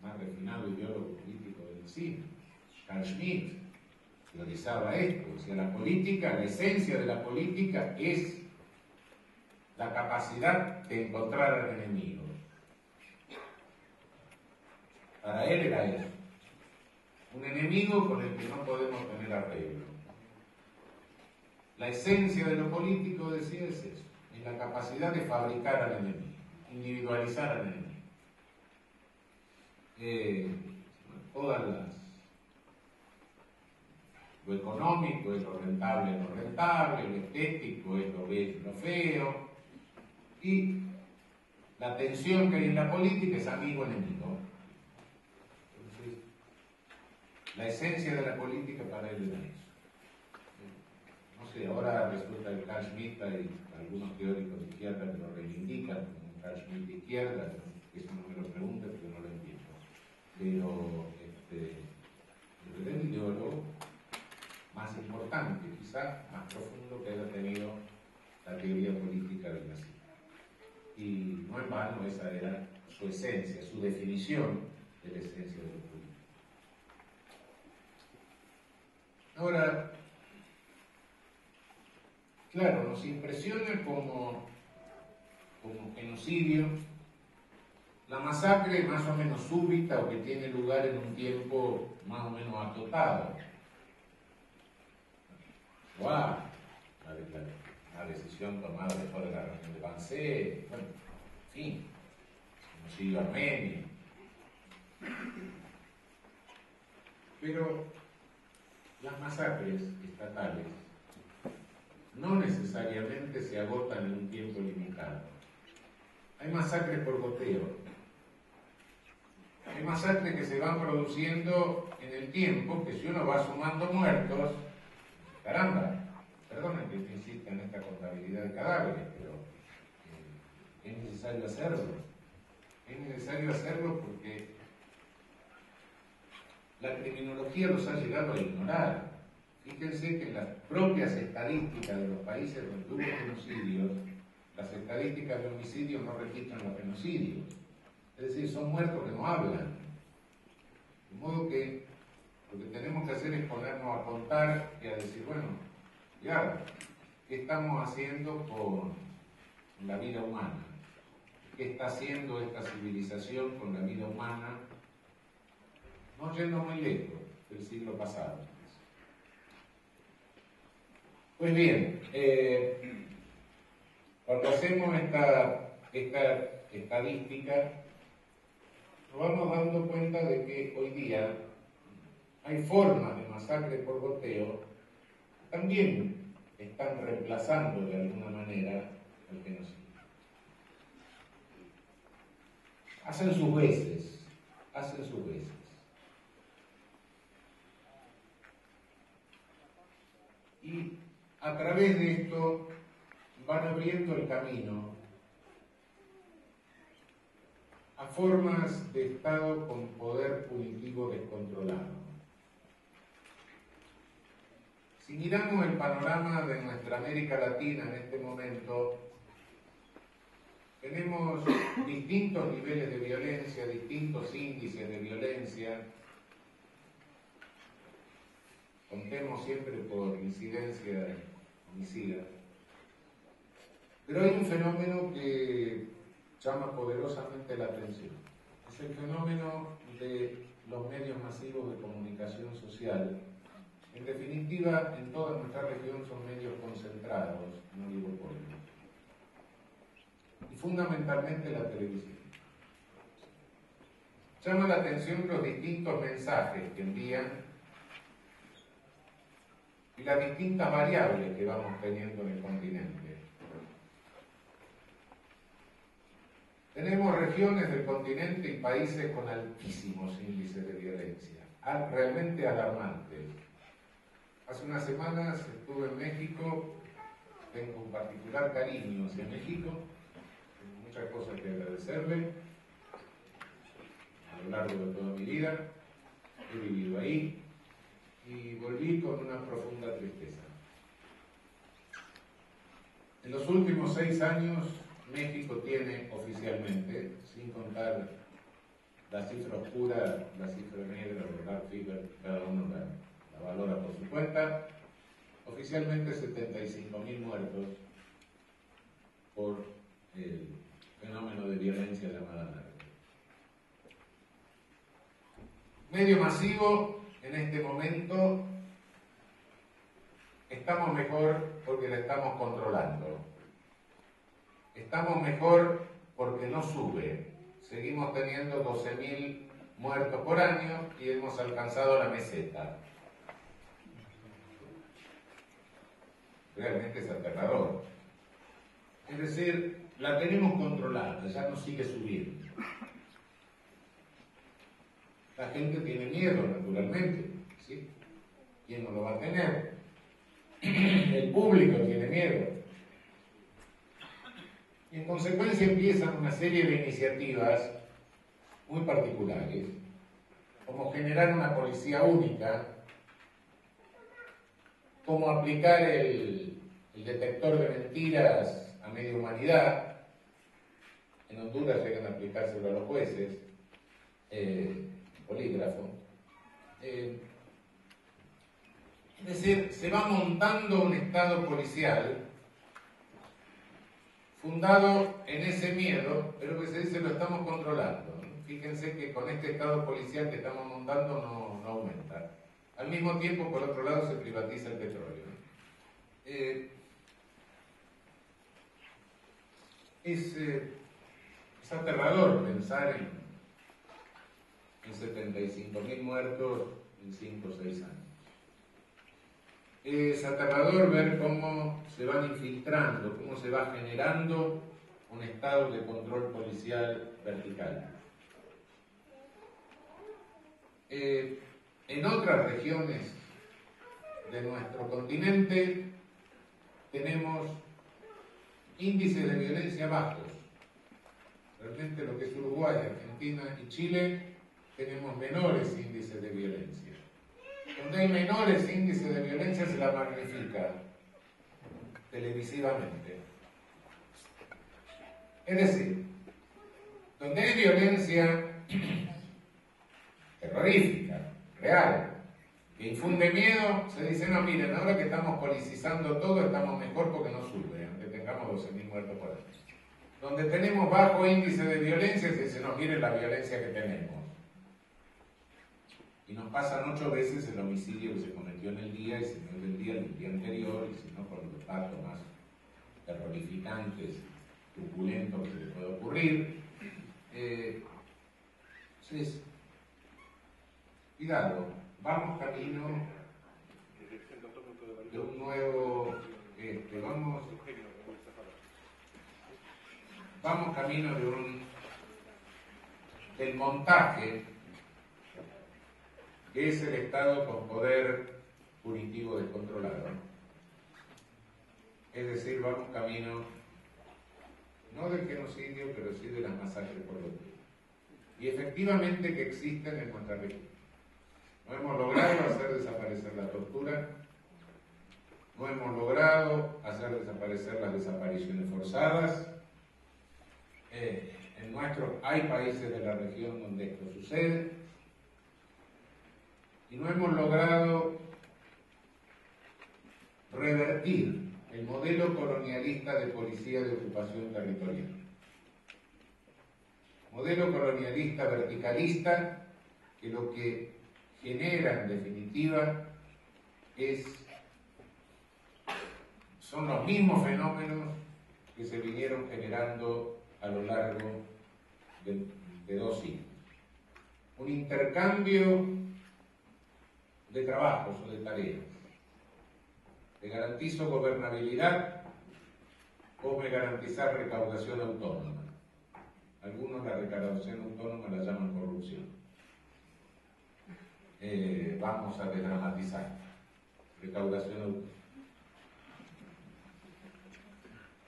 más refinado ideólogo político del marxismo, Carl Schmitt, teorizaba esto, decía la política, la esencia de la política es la capacidad de encontrar al enemigo. Para él era eso, un enemigo con el que no podemos tener arreglo. La esencia de lo político, decía, es eso, es la capacidad de fabricar al enemigo, individualizar al enemigo. Todas lo económico es lo rentable, lo rentable, lo estético es lo bello, lo feo, y la tensión que hay en la política es amigo-enemigo. Entonces, la esencia de la política para él era eso. No sé, ahora resulta el Carl Schmitt, hay algunos teóricos de izquierda que lo reivindican como un Carl Schmitt de izquierda, eso no me lo pregunte porque no lo entiendo. Pero el ideólogo más importante, quizá más profundo que haya tenido la teoría política del nazismo. Y no en vano esa era su esencia, su definición de la esencia de lo político. Ahora, claro, nos impresiona como genocidio la masacre más o menos súbita o que tiene lugar en un tiempo más o menos acotado. ¡Wow! La decisión tomada después de la reunión de Wannsee, bueno, en fin, genocidio armenio. Pero las masacres estatales no necesariamente se agotan en un tiempo limitado. Hay masacres por goteo. Hay masacres que se van produciendo en el tiempo, que si uno va sumando muertos, caramba, perdonen que insista en esta contabilidad de cadáveres, pero es necesario hacerlo. Es necesario hacerlo porque la criminología los ha llegado a ignorar. Fíjense que en las propias estadísticas de los países donde hubo genocidios, las estadísticas de homicidios no registran los genocidios. Es decir, son muertos que no hablan. De modo que lo que tenemos que hacer es ponernos a contar y a decir, bueno, ya, ¿qué estamos haciendo con la vida humana? ¿Qué está haciendo esta civilización con la vida humana? No yendo muy lejos del siglo pasado. Pues bien, cuando hacemos esta estadística, nos vamos dando cuenta de que hoy día hay formas de masacre por goteo que también están reemplazando de alguna manera al genocidio. Hacen sus veces. Y a través de esto van abriendo el camino a formas de Estado con poder punitivo descontrolado. Si miramos el panorama de nuestra América Latina en este momento, tenemos distintos niveles de violencia, distintos índices de violencia. Contemos siempre por incidencia homicida. Pero hay un fenómeno que llama poderosamente la atención. Es el fenómeno de los medios masivos de comunicación social. En definitiva, en toda nuestra región son medios concentrados, no oligopolios. Y fundamentalmente la televisión. Llama la atención los distintos mensajes que envían y las distintas variables que vamos teniendo en el continente. Tenemos regiones del continente y países con altísimos índices de violencia, realmente alarmantes. Hace unas semanas estuve en México, tengo un particular cariño hacia México, tengo muchas cosas que agradecerle a lo largo de toda mi vida, he vivido ahí y volví con una profunda tristeza. En los últimos 6 años, México tiene oficialmente, sin contar la cifra oscura, la cifra negra, el dark figure, cada uno la valora por su cuenta. Oficialmente 75.000 muertos por el fenómeno de violencia llamada narco. Medio masivo, en este momento estamos mejor porque la estamos controlando. Estamos mejor porque no sube. Seguimos teniendo 12.000 muertos por año y hemos alcanzado la meseta. Realmente es aterrador. Es decir, la tenemos controlada, ya no sigue subiendo. La gente tiene miedo, naturalmente, ¿sí? ¿Quién no lo va a tener? El público tiene miedo. Y en consecuencia empiezan una serie de iniciativas muy particulares, como generar una policía única, como aplicar el detector de mentiras a media humanidad. En Honduras llegan a aplicárselo a los jueces, polígrafo. Es decir, se va montando un estado policial fundado en ese miedo, pero que se dice lo estamos controlando. Fíjense que con este estado policial que estamos montando no aumenta. Al mismo tiempo, por otro lado, se privatiza el petróleo. Es aterrador pensar en 75.000 muertos en 5 o 6 años. Es aterrador ver cómo se van infiltrando, cómo se va generando un estado de control policial vertical. En otras regiones de nuestro continente tenemos índices de violencia bajos. Realmente lo que es Uruguay, Argentina y Chile tenemos menores índices de violencia. Donde hay menores índices de violencia se la magnifica televisivamente. Es decir, donde hay violencia terrorífica, real, que infunde miedo, se dice, no, miren, ahora que estamos policizando todo, estamos mejor porque no sube, aunque tengamos 12.000 muertos por año. Donde tenemos bajo índice de violencia, se dice, no, miren la violencia que tenemos. Y nos pasan 8 veces el homicidio que se cometió en el día, y si no es del día anterior, y si no por los datos más terrorificantes, truculentos que se le puede ocurrir. Entonces, cuidado, vamos camino de un nuevo, vamos camino del montaje, que es el Estado con poder punitivo descontrolado. Es decir, vamos camino no del genocidio, pero sí de las masacres por doquier. Y efectivamente que existen en nuestra región. No hemos logrado hacer desaparecer la tortura, no hemos logrado hacer desaparecer las desapariciones forzadas. Hay países de la región donde esto sucede, y no hemos logrado revertir el modelo colonialista de policía de ocupación territorial. Modelo colonialista verticalista que lo que genera en definitiva son los mismos fenómenos que se vinieron generando a lo largo de 2 siglos. Un intercambio de trabajos o de tareas. Te garantizo gobernabilidad, vos me garantizás recaudación autónoma. Algunos la recaudación autónoma la llaman corrupción. Vamos a desdramatizar. Recaudación autónoma.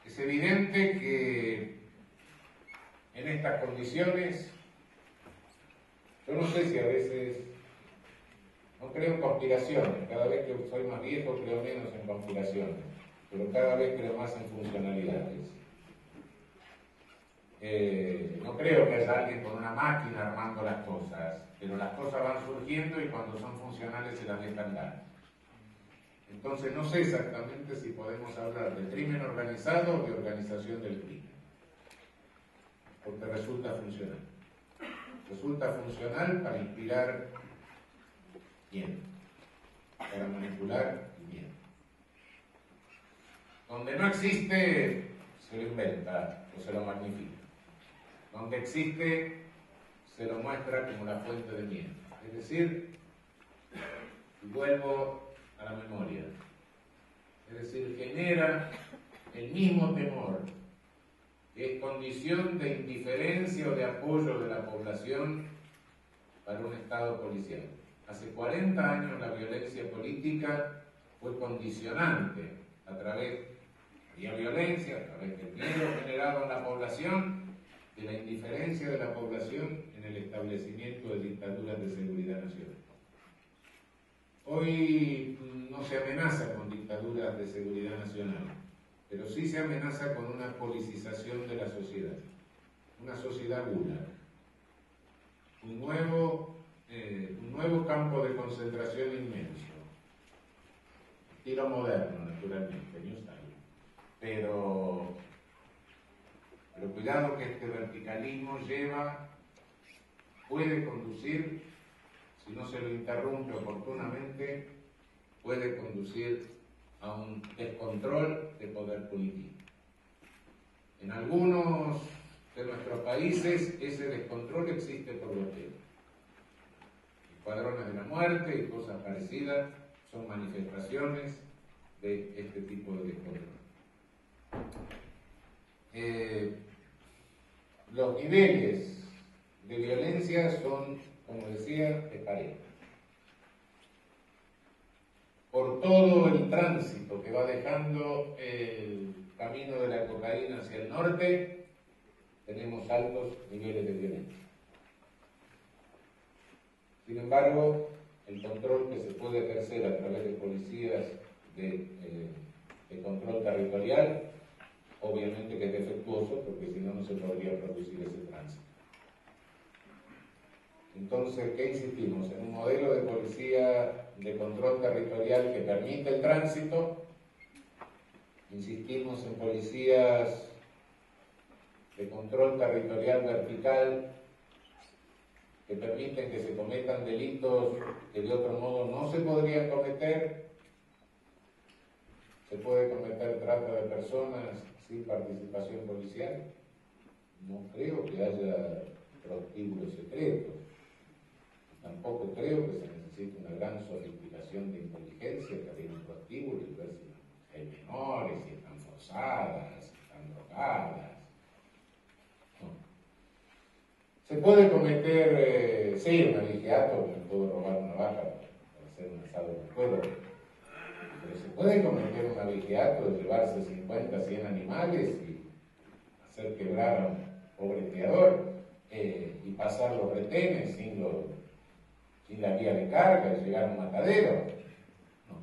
Es evidente que en estas condiciones, yo no sé si a veces, no creo en conspiraciones, cada vez que soy más viejo creo menos en conspiraciones, pero cada vez creo más en funcionalidades. No creo que haya alguien con una máquina armando las cosas, pero las cosas van surgiendo y cuando son funcionales se las dejan dar. Entonces no sé exactamente si podemos hablar de crimen organizado o de organización del crimen, porque resulta funcional. Resulta funcional para inspirar miedo, para manipular miedo. Donde no existe, se lo inventa o se lo magnifica. Donde existe, se lo muestra como la fuente de miedo. Es decir, vuelvo a la memoria. Es decir, genera el mismo temor, que es condición de indiferencia o de apoyo de la población para un Estado policial. Hace 40 años la violencia política fue condicionante a través de violencia, a través del miedo generado en la población, de la indiferencia de la población en el establecimiento de dictaduras de seguridad nacional. Hoy no se amenaza con dictaduras de seguridad nacional, pero sí se amenaza con una politización de la sociedad, una sociedad gulag, un nuevo campo de concentración inmenso, estilo moderno naturalmente, New Style, pero cuidado que este verticalismo puede conducir, si no se lo interrumpe oportunamente, puede conducir a un descontrol de poder político. En algunos de nuestros países ese descontrol existe por bloqueo. Escuadrones de la muerte y cosas parecidas son manifestaciones de este tipo de descontrol. Los niveles de violencia son, como decía, de pareja. Por todo el tránsito que va dejando el camino de la cocaína hacia el norte, tenemos altos niveles de violencia. Sin embargo, el control que se puede ejercer a través de policías de control territorial, obviamente que es defectuoso, porque si no, no se podría producir ese tránsito. Entonces, ¿qué insistimos? En un modelo de policía de control territorial que permite el tránsito, insistimos en policías de control territorial vertical que permiten que se cometan delitos que de otro modo no se podrían cometer. ¿Se puede cometer trata de personas sin participación policial? No creo que haya prostíbulos secretos. Tampoco creo que se necesite una gran sofisticación de inteligencia que abrir un prostíbulo y ver si hay menores, si están forzadas, si están drogadas. No. Se puede cometer, sí, un abigeato, me puedo robar una vaca para hacer un asado, no puedo. Pero se puede cometer un abigeato de llevarse 50, 100 animales y hacer quebrar a un pobre criador y pasar los retenes sin la vía de carga y llegar a un matadero. No.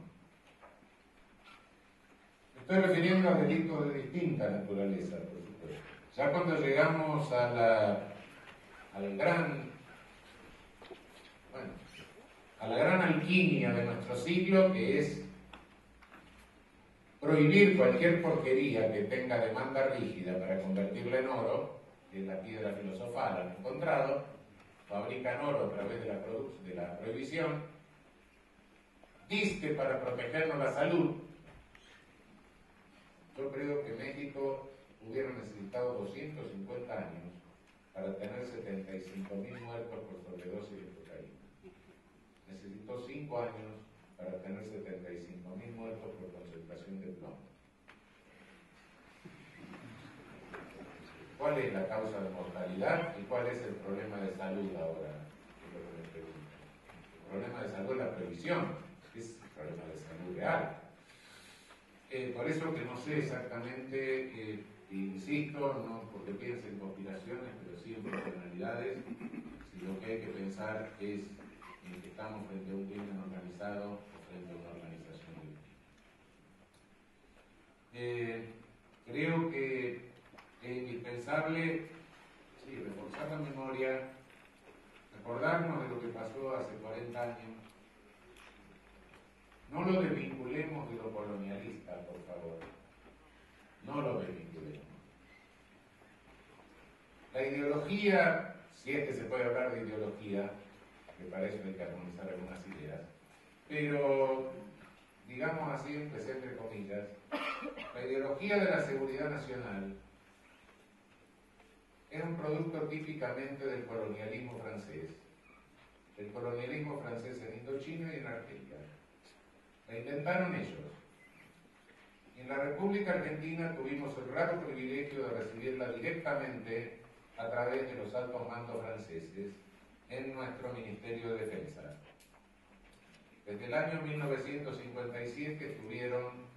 Estoy refiriendo a delitos de distinta naturaleza, por supuesto. Ya cuando llegamos a la gran alquimia de nuestro siglo, que es prohibir cualquier porquería que tenga demanda rígida para convertirla en oro, que es la piedra filosofal, han encontrado, fabrican oro a través de la prohibición, dizque para protegernos la salud. Yo creo que México hubiera necesitado 250 años para tener 75.000 muertos por sobredosis de cocaína. Necesitó 5 años para tener 75.000 muertos por concentración de plomo. ¿Cuál es la causa de mortalidad y cuál es el problema de salud ahora? El problema de salud es la previsión, es el problema de salud real. Por eso que no sé exactamente, insisto, no porque piense en conspiraciones, pero sí en personalidades, si lo que hay que pensar es en que estamos frente a un crimen organizado o frente a una organización delictiva. Creo que es indispensable Sí, reforzar la memoria, acordarnos de lo que pasó hace 40 años. No lo desvinculemos de lo colonialista, por favor. No lo desvinculemos. La ideología, si es que se puede hablar de ideología, que para eso hay que armonizar algunas ideas, pero, digamos así, empecé entre comillas, la ideología de la seguridad nacional es un producto típicamente del colonialismo francés. El colonialismo francés en Indochina y en Argelia. La intentaron ellos. En la República Argentina tuvimos el raro privilegio de recibirla directamente a través de los altos mandos franceses en nuestro Ministerio de Defensa. Desde el año 1957 estuvieron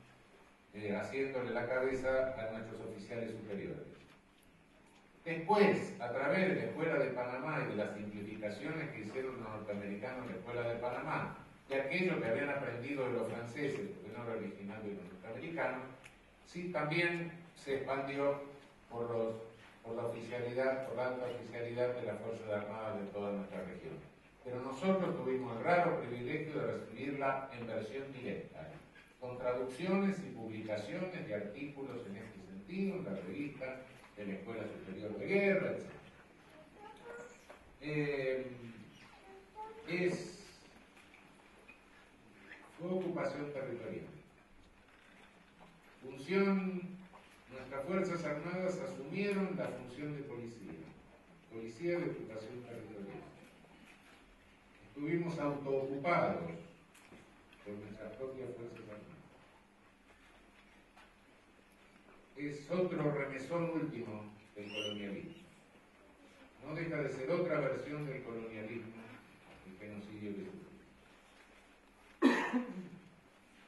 haciéndole la cabeza a nuestros oficiales superiores. Después, a través de la Escuela de Panamá y de las simplificaciones que hicieron los norteamericanos en la Escuela de Panamá, de aquello que habían aprendido de los franceses, porque no era original de los norteamericanos, sí también se expandió por la oficialidad, por la alta oficialidad de las Fuerzas Armadas de toda nuestra región. Pero nosotros tuvimos el raro privilegio de recibirla en versión directa, con traducciones y publicaciones de artículos en este sentido, en la revista de la Escuela Superior de Guerra, etc. Fue ocupación territorial. Nuestras Fuerzas Armadas asumieron la función de policía de ocupación territorial. Estuvimos autoocupados por nuestras propias Fuerzas Armadas. Es otro remesón último del colonialismo. No deja de ser otra versión del colonialismo el genocidio que sufrimos.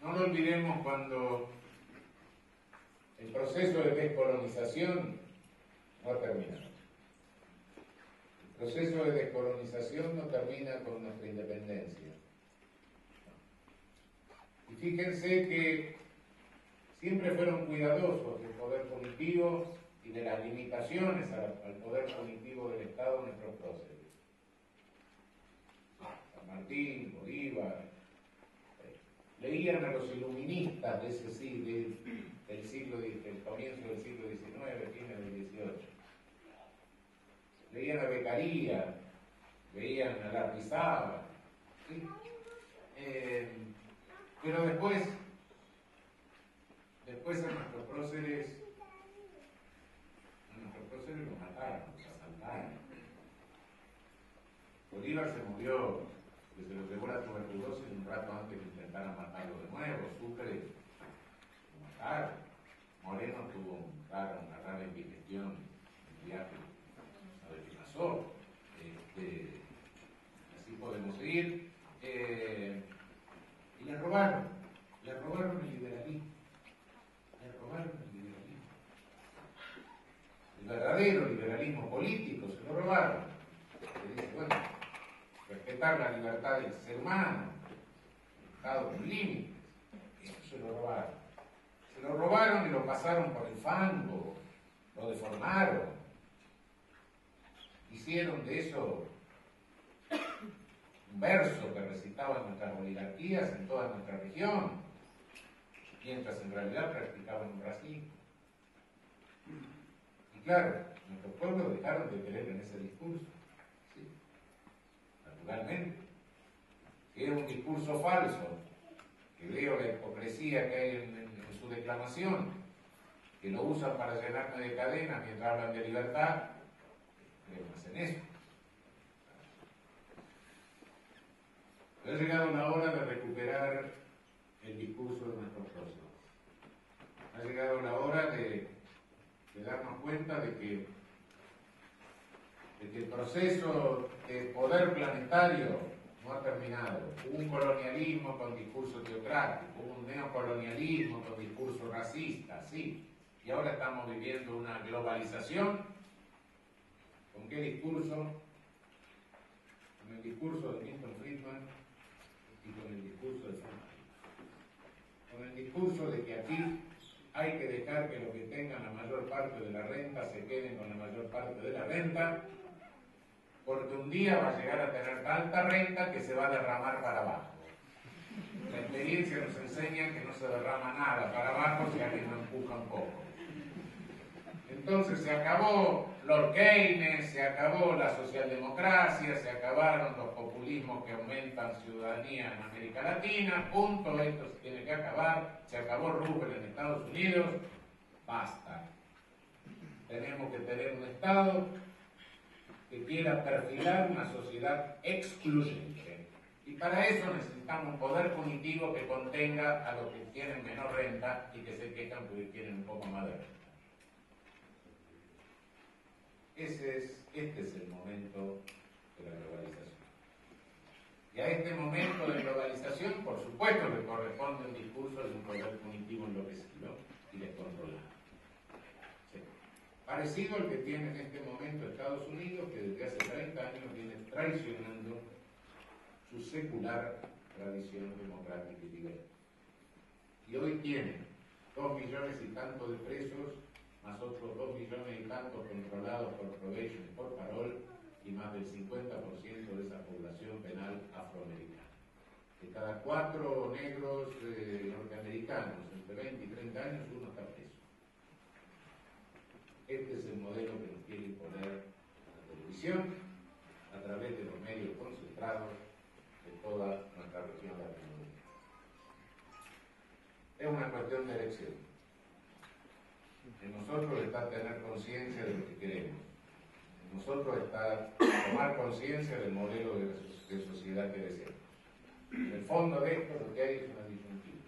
No lo olvidemos cuando el proceso de descolonización no ha terminado. El proceso de descolonización no termina con nuestra independencia. Y fíjense que siempre fueron cuidadosos del poder punitivo y de las limitaciones al poder punitivo del Estado nuestros próceres. San Martín, Bolívar, leían a los iluministas de ese siglo, del comienzo del siglo XIX, fines del XVIII. Leían a Beccaria, veían a Lardizábal, ¿sí? Pero después a nuestros próceres los mataron, los asaltaron. Bolívar se murió, que se lo llevó la tuberculosis un rato antes que intentaran matarlo de nuevo. Sucre lo mataron. Moreno tuvo una rara indigestión en el viaje, a ver qué pasó. Así podemos seguir. Y le robaron el liberalismo. El verdadero liberalismo político se lo robaron. Le dice, bueno, respetar la libertad del ser humano, el Estado con límites, eso se lo robaron. Se lo robaron y lo pasaron por el fango, lo deformaron. Hicieron de eso un verso que recitaban nuestras oligarquías en toda nuestra región, mientras en realidad practicaban un racismo. Y claro, nuestros pueblos dejaron de creer en ese discurso, ¿sí? Naturalmente. Si es un discurso falso, que veo la hipocresía que hay en su declamación, que lo usan para llenarme de cadenas mientras hablan de libertad, creo más en eso. Pero ha llegado la hora de recuperar el discurso de nuestros próceres. Ha llegado la hora de darnos cuenta de que el proceso de poder planetario no ha terminado. Hubo un colonialismo con discurso teocrático, hubo un neocolonialismo con discurso racista, sí. Y ahora estamos viviendo una globalización. ¿Con qué discurso? Con el discurso de Milton Friedman y con el discurso de Frank. Con el discurso de que aquí hay que dejar que los que tengan la mayor parte de la renta se queden con la mayor parte de la renta, porque un día va a llegar a tener tanta renta que se va a derramar para abajo. La experiencia nos enseña que no se derrama nada para abajo si alguien lo empuja un poco. Entonces se acabó Lord Keynes, se acabó la socialdemocracia, se acabaron los populismos que aumentan ciudadanía en América Latina, punto, esto se tiene que acabar, se acabó Roosevelt en Estados Unidos, basta. Tenemos que tener un Estado que quiera perfilar una sociedad excluyente. Y para eso necesitamos un poder punitivo que contenga a los que tienen menor renta y que se quejan porque tienen un poco más de renta. Este es el momento de la globalización. Y a este momento de globalización, por supuesto, le corresponde un discurso de un poder punitivo enloquecido y descontrolado. Sí. Parecido al que tiene en este momento Estados Unidos, que desde hace 30 años viene traicionando su secular tradición democrática y liberal. Y hoy tiene 2 millones y tanto de presos, más otros 2 millones y tantos controlados por probation y por parol, y más del 50% de esa población penal afroamericana. De cada 4 negros norteamericanos entre 20 y 30 años, uno está preso. Este es el modelo que nos quiere imponer la televisión a través de los medios concentrados de toda nuestra región latinoamericana. Es una cuestión de elección. En nosotros está tener conciencia de lo que queremos. En nosotros está tomar conciencia del modelo de sociedad que deseamos. En el fondo de esto lo que hay es una disyuntiva.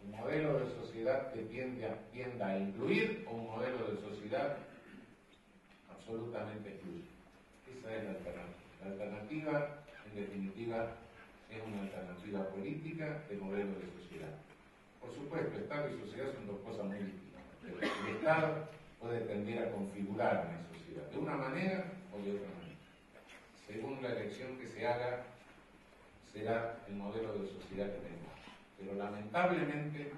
Un modelo de sociedad que tienda a incluir o un modelo de sociedad absolutamente excluyente. Esa es la alternativa. La alternativa, en definitiva, es una alternativa política de modelo de sociedad. Por supuesto, Estado y sociedad son dos cosas muy distintas. El Estado puede tender a configurar una sociedad de una manera o de otra manera. Según la elección que se haga, será el modelo de sociedad que tengamos. Pero lamentablemente,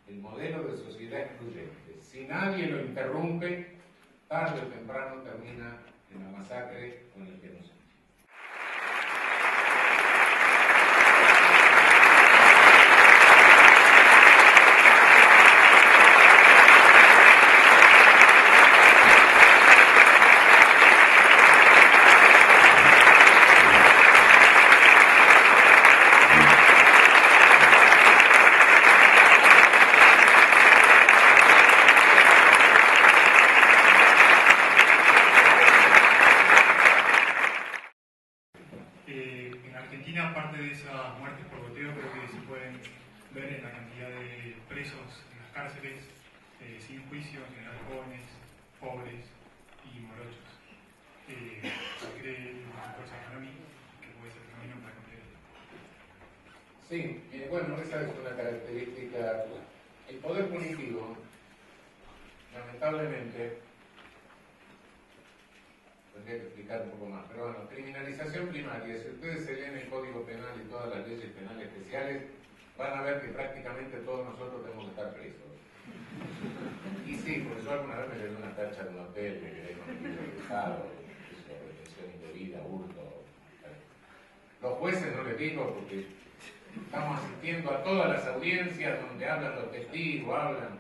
el modelo de sociedad excluyente, si nadie lo interrumpe, tarde o temprano termina en la masacre o en el genocidio. Aparte de esas muertes por goteo, creo que se pueden ver en la cantidad de presos en las cárceles sin juicio, en general jóvenes, pobres y morochos. ¿Cree fuerza económica que puede ser el camino para cambiar esto? Sí, bueno, esa es una característica. El poder punitivo, lamentablemente, tendría que explicar un poco más, pero bueno, criminalización primaria. Si ustedes se leen el Código Penal y todas las leyes penales especiales, van a ver que prácticamente todos nosotros tenemos que estar presos. Y sí, porque yo alguna vez me quedé en una tacha de un hotel, me quedé con el libro de Estado, retención indebida, hurto. Los jueces no les digo porque estamos asistiendo a todas las audiencias donde hablan los testigos, hablan.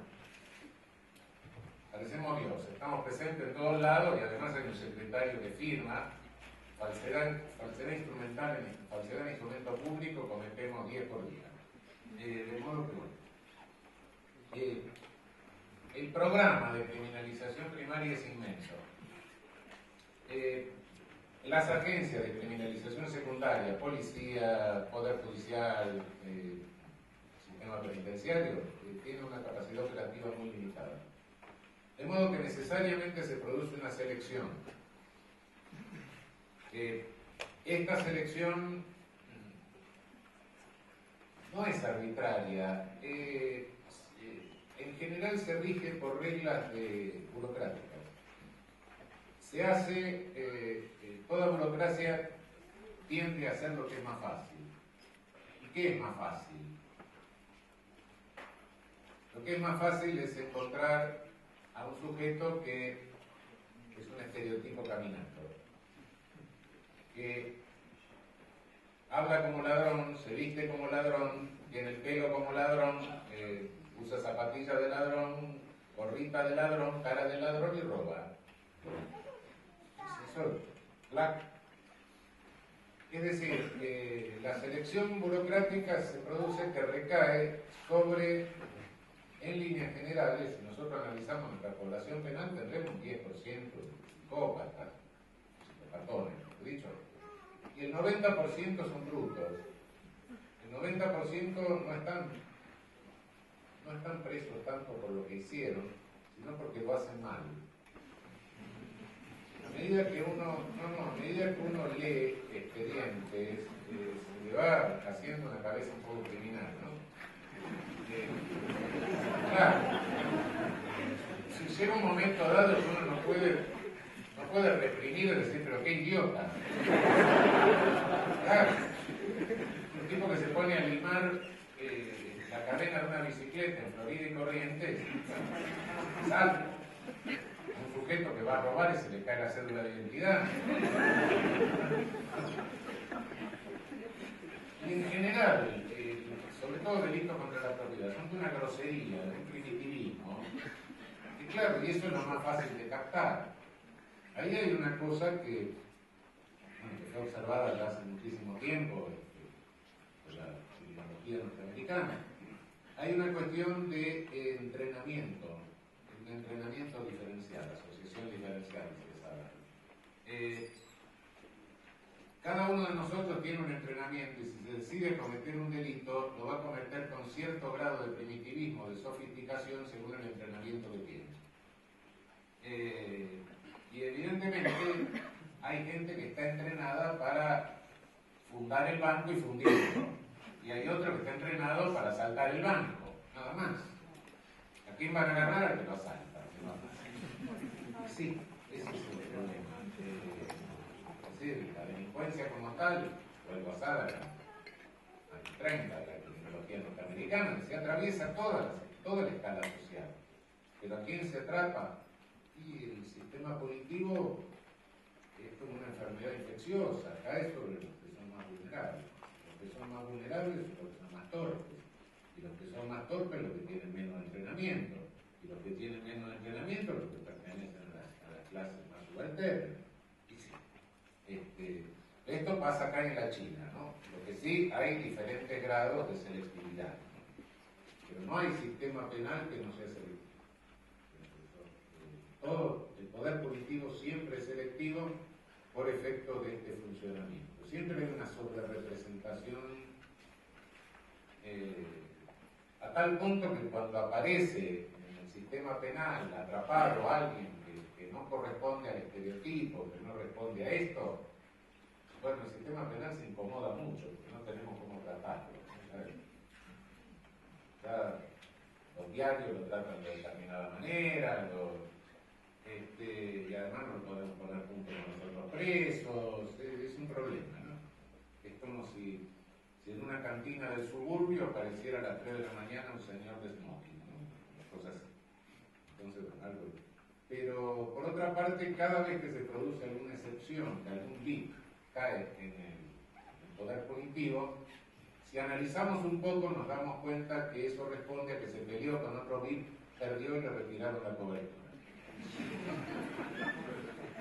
Parecemos Dios, estamos presentes en todos lados y además hay un secretario que firma. Falsedad instrumental, falsedad en instrumento público cometemos 10 por día. De modo que bueno. El programa de criminalización primaria es inmenso. Las agencias de criminalización secundaria, policía, poder judicial, sistema penitenciario, tienen una capacidad operativa muy limitada. De modo que necesariamente se produce una selección. Esta selección no es arbitraria. En general se rige por reglas burocráticas. Se hace, toda burocracia tiende a hacer lo que es más fácil. ¿Y qué es más fácil? Lo que es más fácil es encontrar a un sujeto que es un estereotipo caminando, que habla como ladrón, se viste como ladrón, tiene el pelo como ladrón, usa zapatillas de ladrón, gorrita de ladrón, cara de ladrón y roba. Eso, es decir, la selección burocrática se produce que recae sobre, en líneas generales, si nosotros analizamos nuestra población penal, tendremos un 10% de psicópatas, psicopatones, lo he dicho, y el 90% son brutos. El 90% no están presos tanto por lo que hicieron, sino porque lo hacen mal. A medida que uno lee expedientes, se le va haciendo una cabeza un poco criminal, ¿no? Claro, si llega un momento dado que uno no puede reprimir y decir, pero qué idiota. Claro, un tipo que se pone a limar la cadena de una bicicleta en Florida y Corrientes, salta. Un sujeto que va a robar y se le cae la cédula de identidad. Y en general, sobre todo delitos contra la propiedad, son de una grosería, de un primitivismo. Y claro, y eso es lo más fácil de captar. Ahí hay una cosa que fue observada ya hace muchísimo tiempo por la criminología norteamericana. Hay una cuestión de entrenamiento diferencial, asociación diferencial, cada uno de nosotros tiene un entrenamiento y si se decide cometer un delito, lo va a cometer con cierto grado de primitivismo, de sofisticación, según el entrenamiento que tiene. Y evidentemente hay gente que está entrenada para fundar el banco y fundirlo, y hay otro que está entrenado para asaltar el banco, nada más. ¿A quién van a agarrar? Al que lo asalta. Sí, ese es el problema. Es decir, la delincuencia como tal, vuelvo a Sadar, a 30, la criminología norteamericana, se atraviesa toda la escala social. Pero ¿a quién se atrapa? Y el sistema punitivo es como una enfermedad infecciosa, cae sobre los que son más vulnerables. Los que son más vulnerables son los que son más torpes. Y los que son más torpes, los que tienen menos entrenamiento. Y los que tienen menos entrenamiento, los que pertenecen a las clases más subalternas. Y sí, esto pasa acá en la China, ¿no? Lo que sí, hay diferentes grados de selectividad, ¿no? Pero no hay sistema penal que no sea selectivo. Todo el poder punitivo siempre es selectivo por efecto de este funcionamiento. Siempre hay una sobrerepresentación a tal punto que cuando aparece en el sistema penal atrapado alguien que no corresponde al estereotipo, que no responde a esto, bueno, el sistema penal se incomoda mucho porque no tenemos cómo tratarlo. Ya los diarios lo tratan de determinada manera, y además no podemos poner juntos con nosotros presos, es un problema, ¿no? Es como si en una cantina del suburbio apareciera a las 3 de la mañana un señor de smoking, ¿no? Cosas así. Entonces, algo. Pero por otra parte, cada vez que se produce alguna excepción, que algún BIP cae en el poder punitivo, si analizamos un poco nos damos cuenta que eso responde a que se peleó con otro BIP, perdió y le retiraron la cobertura.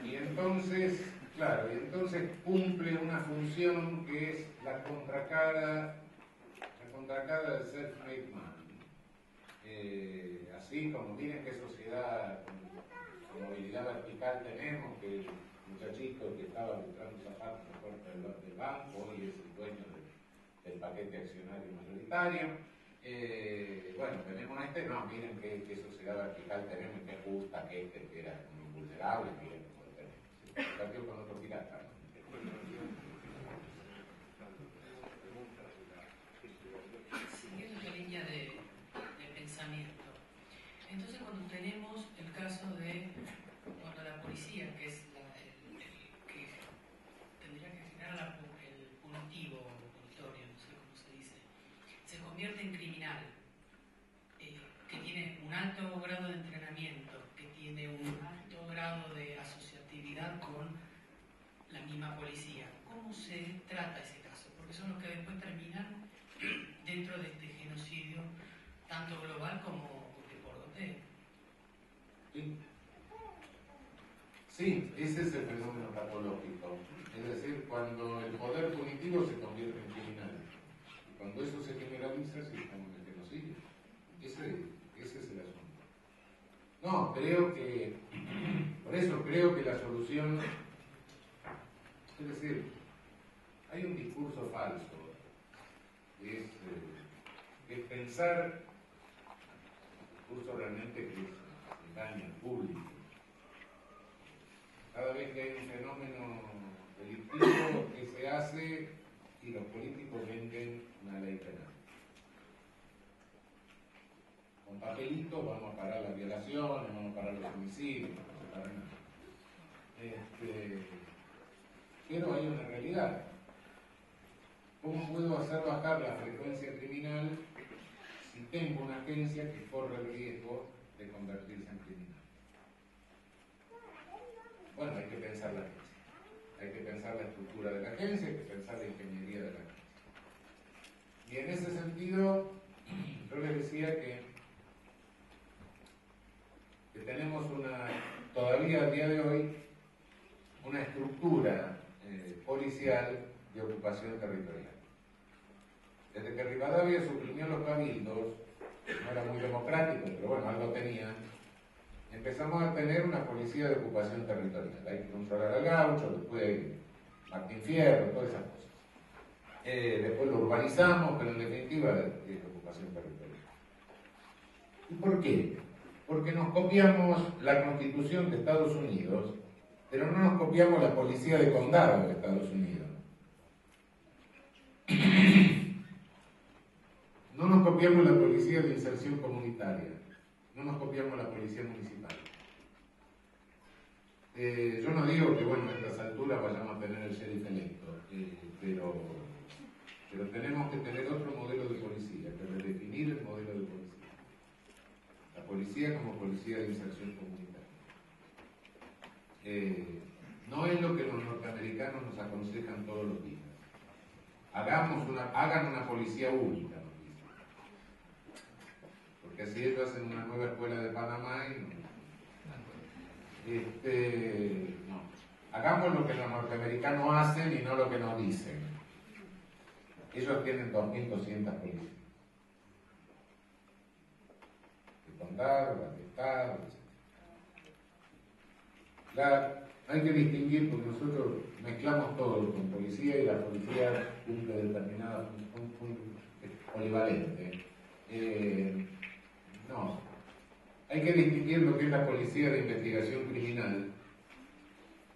Y entonces, claro, cumple una función que es la contracara del self-made man. Así como miren qué sociedad con movilidad vertical tenemos, que el muchachito que estaba buscando zapatos en la puerta del banco hoy es el dueño del paquete accionario mayoritario. Bueno, tenemos no, miren qué sociedad vertical tenemos, qué justa, que era invulnerable, miren cómo lo tenemos. Se partió con otro pirata, ¿no? Siguiendo la línea de pensamiento, entonces cuando tenemos el caso de cuando la policía, que es el que tendría que generar el punitivo o punitorio, no sé cómo se dice, se convierte en criminal, que tiene mínima policía. ¿Cómo se trata ese caso? Porque son los que después terminan dentro de este genocidio, tanto global como de Portoteo. Sí, ese es el fenómeno patológico. Es decir, cuando el poder punitivo se convierte en criminal. Y cuando eso se generaliza, se llama el genocidio. Ese es el asunto. No, por eso creo que la solución, es decir, hay un discurso falso, es pensar, un discurso realmente que engaña al público. Cada vez que hay un fenómeno delictivo que se hace y los políticos venden una ley penal. Con papelitos vamos a parar las violaciones, vamos a parar los homicidios, no vamos a parar nada. Pero hay una realidad. ¿Cómo puedo hacer bajar la frecuencia criminal si tengo una agencia que corre el riesgo de convertirse en criminal? Bueno, hay que pensar la agencia. Hay que pensar la estructura de la agencia, hay que pensar la ingeniería de la agencia. Y en ese sentido, yo les decía que tenemos todavía a día de hoy, una estructura policial de ocupación territorial. Desde que Rivadavia suprimió los cabildos, no era muy democrático, pero bueno, algo tenían, empezamos a tener una policía de ocupación territorial. Hay que controlar al gaucho, después Martín Fierro, todas esas cosas. Después lo urbanizamos, pero en definitiva es ocupación territorial. ¿Y por qué? Porque nos copiamos la Constitución de Estados Unidos, pero no nos copiamos la policía de condado de Estados Unidos. No nos copiamos la policía de inserción comunitaria. No nos copiamos la policía municipal. Yo no digo que, bueno, a estas alturas vayamos a tener el sheriff electo, pero tenemos que tener otro modelo de policía, que redefinir el modelo de policía. La policía como policía de inserción comunitaria. No es lo que los norteamericanos nos aconsejan todos los días. Hagan una policía única, nos dicen. Porque así ellos hacen una nueva escuela de Panamá y no. Hagamos lo que los norteamericanos hacen y no lo que nos dicen. Ellos tienen 2.200 policías. De condado, de estado, etc. Hay que distinguir porque nosotros mezclamos todo con policía y la policía cumple determinada función polivalente. No. Hay que distinguir lo que es la policía de investigación criminal,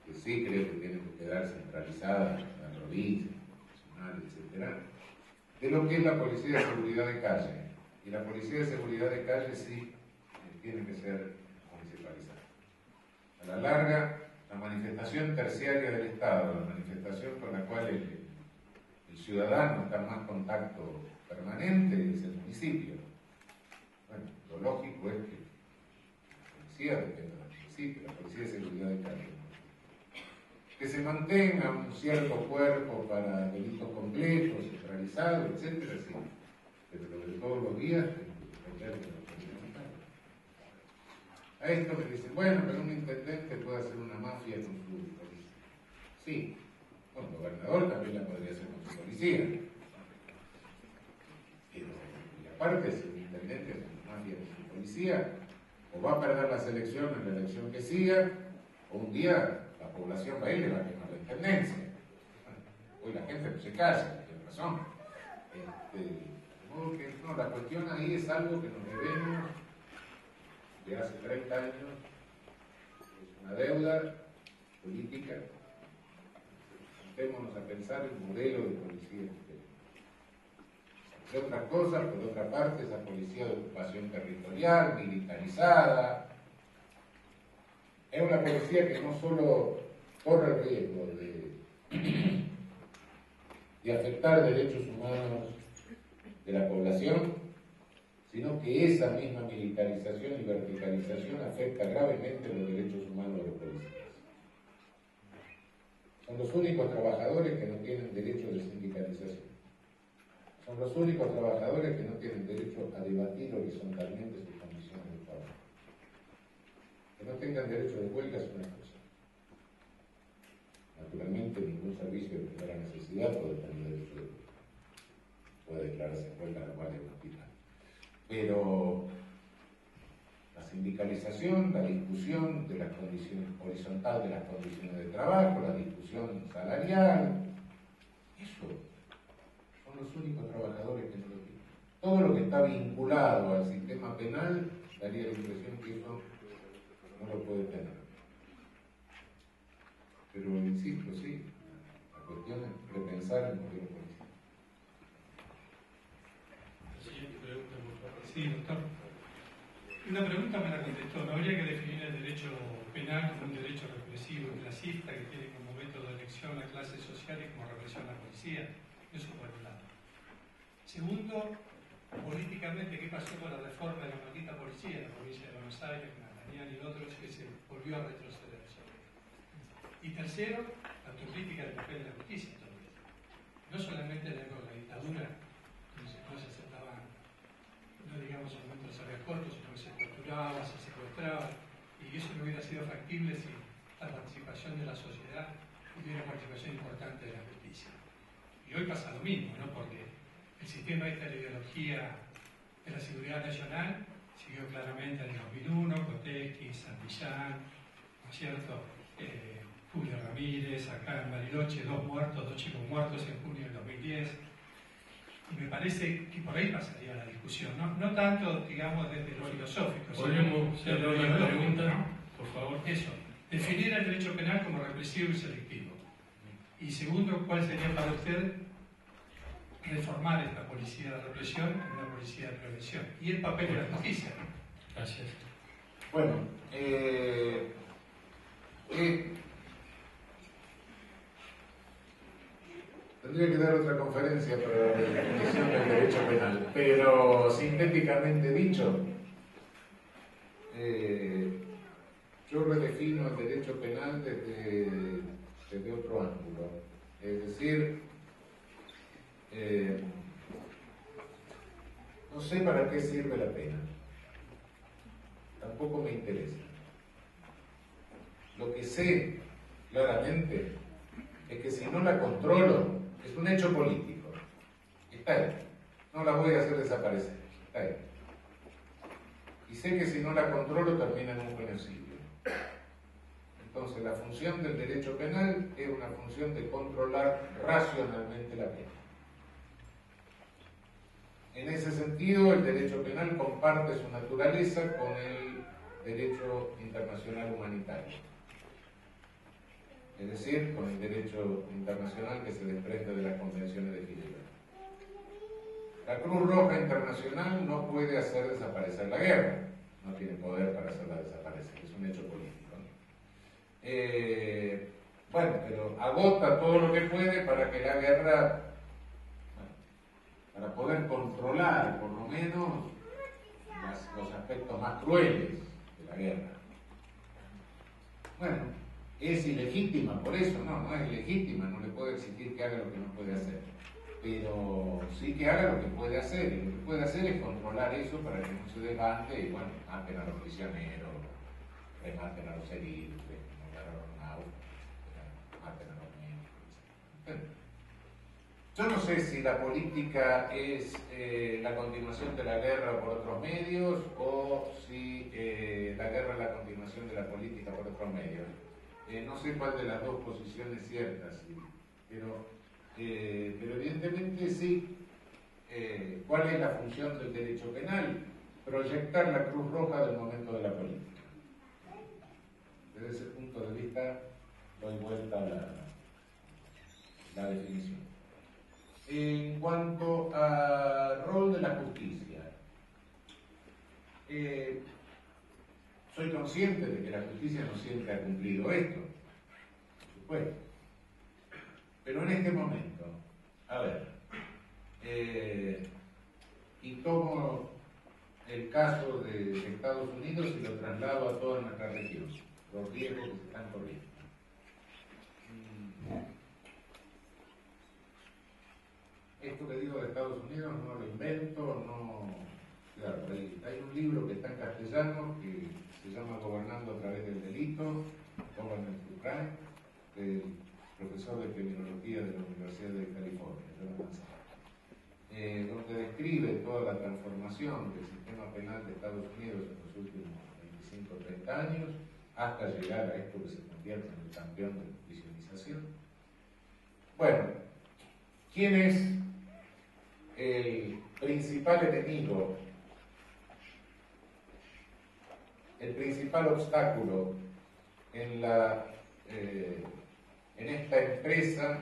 que sí creo que tiene que quedar centralizada en la provincia, nacional, etc., de lo que es la policía de seguridad de calle. Y la policía de seguridad de calle sí tiene que ser municipalizada. A la larga, la manifestación terciaria del Estado, la manifestación con la cual el ciudadano está en más contacto permanente, es el municipio. Bueno, lo lógico es que la policía dependa del municipio, la policía de seguridad de calle. Que se mantenga un cierto cuerpo para delitos complejos, centralizados, etcétera, sí. Pero lo de todos los días tenemos que depender de la policía local. A esto me dicen, bueno, pero un intendente puede hacer una mafia con su policía. Sí, un gobernador también la podría hacer con su policía. Y aparte, si un intendente hace una mafia con su policía, o va a perder las elecciones en la elección que siga, o un día la población va a ir y le va a quemar la intendencia. Hoy la gente no se calla, tiene razón. No, la cuestión ahí es algo que nos debemos de hace 30 años, es una deuda política. Sentémonos a pensar el modelo de policía que tenemos. De otras cosas, por otra parte, esa policía de ocupación territorial, militarizada, es una policía que no solo corre el riesgo de afectar derechos humanos de la población, sino que esa misma militarización y verticalización afecta gravemente los derechos humanos de los policías. Son los únicos trabajadores que no tienen derecho de sindicalización. Son los únicos trabajadores que no tienen derecho a debatir horizontalmente sus condiciones de trabajo. Que no tengan derecho de huelga es una cosa. Naturalmente, ningún servicio de primera necesidad puede tener derecho de huelga. Puede declararse en huelga la guardia del hospital. Pero la sindicalización, la discusión de las condiciones horizontal de las condiciones de trabajo, la discusión salarial, eso son los únicos trabajadores que no lo tienen. Todo lo que está vinculado al sistema penal daría la impresión que eso no lo puede tener. Pero insisto, sí, la cuestión es repensar el modelo policial. Siguiente pregunta, por favor. Sí, doctor. Una pregunta me la contestó. ¿No habría que definir el derecho penal como un derecho represivo y clasista que tiene como método de elección la clase social y como represión la policía? Eso por un lado. Segundo, políticamente, ¿qué pasó con la reforma de la maldita policía en la provincia de Buenos Aires, con Daniel y otros, que se volvió a retroceder sobre esto? Y tercero, la autocrítica del papel de la justicia. No solamente en la dictadura, no se aceptaban, no digamos aumentos de habeas corpus, sino que se torturaba, se secuestraba, y eso no hubiera sido factible si la participación de la sociedad hubiera una participación importante de la justicia. Y hoy pasa lo mismo, ¿no? Porque el sistema de la ideología de la seguridad nacional siguió claramente en el 2001, Kotecki, Santillán, ¿no es cierto? Julio Ramírez, acá en Bariloche, 2 chicos muertos en junio del 2010. Y me parece que por ahí pasaría la discusión, no tanto, digamos, desde lo filosófico, ¿Podríamos sino hacer desde una lo pregunta, ¿no? por favor? Eso, definir el derecho penal como represivo y selectivo. Y segundo, ¿cuál sería para usted reformar esta policía de represión en una policía de prevención? Y el papel de la justicia. Gracias. Bueno, tendría que dar otra conferencia para la definición del derecho penal, pero sintéticamente dicho, yo redefino el derecho penal desde otro ángulo. Es decir, no sé para qué sirve la pena. Tampoco me interesa. Lo que sé claramente es que si no la controlo, es un hecho político. Está ahí. No la voy a hacer desaparecer. Está ahí. Y sé que si no la controlo termina en un genocidio. Entonces la función del derecho penal es una función de controlar racionalmente la pena. En ese sentido, el derecho penal comparte su naturaleza con el derecho internacional humanitario. Es decir, con el derecho internacional que se desprende de las convenciones de Ginebra. La Cruz Roja Internacional no puede hacer desaparecer la guerra, no tiene poder para hacerla desaparecer, es un hecho político. Bueno, pero agota todo lo que puede para que la guerra, para poder controlar por lo menos los aspectos más crueles de la guerra. Bueno, ¿es ilegítima por eso? No es ilegítima, no le puedo exigir que haga lo que no puede hacer. Pero sí que haga lo que puede hacer, y lo que puede hacer es controlar eso para que no se desbande y bueno, maten a los prisioneros, rematen a los heridos, desmontaron un auto, maten a los niños. Yo no sé si la política es la continuación de la guerra por otros medios o si la guerra es la continuación de la política por otros medios. No sé cuál de las dos posiciones es cierta, sí, pero evidentemente sí. ¿Cuál es la función del derecho penal? Proyectar la Cruz Roja del momento de la política. Desde ese punto de vista doy vuelta a la definición. En cuanto al rol de la justicia, soy consciente de que la justicia no siempre ha cumplido esto, por supuesto. Pero en este momento, a ver, y tomo el caso de Estados Unidos y lo traslado a toda nuestra región, los riesgos que se están corriendo. Estados Unidos no lo invento, no... Claro, hay un libro que está en castellano que se llama Gobernando a través del delito, Government Through Crime, del profesor de criminología de la Universidad de California, Jonathan Sacks, donde describe toda la transformación del sistema penal de Estados Unidos en los últimos 25 o 30 años, hasta llegar a esto que se convierte en el campeón de la prisionización. Bueno, ¿quién es el principal enemigo, el principal obstáculo en esta empresa,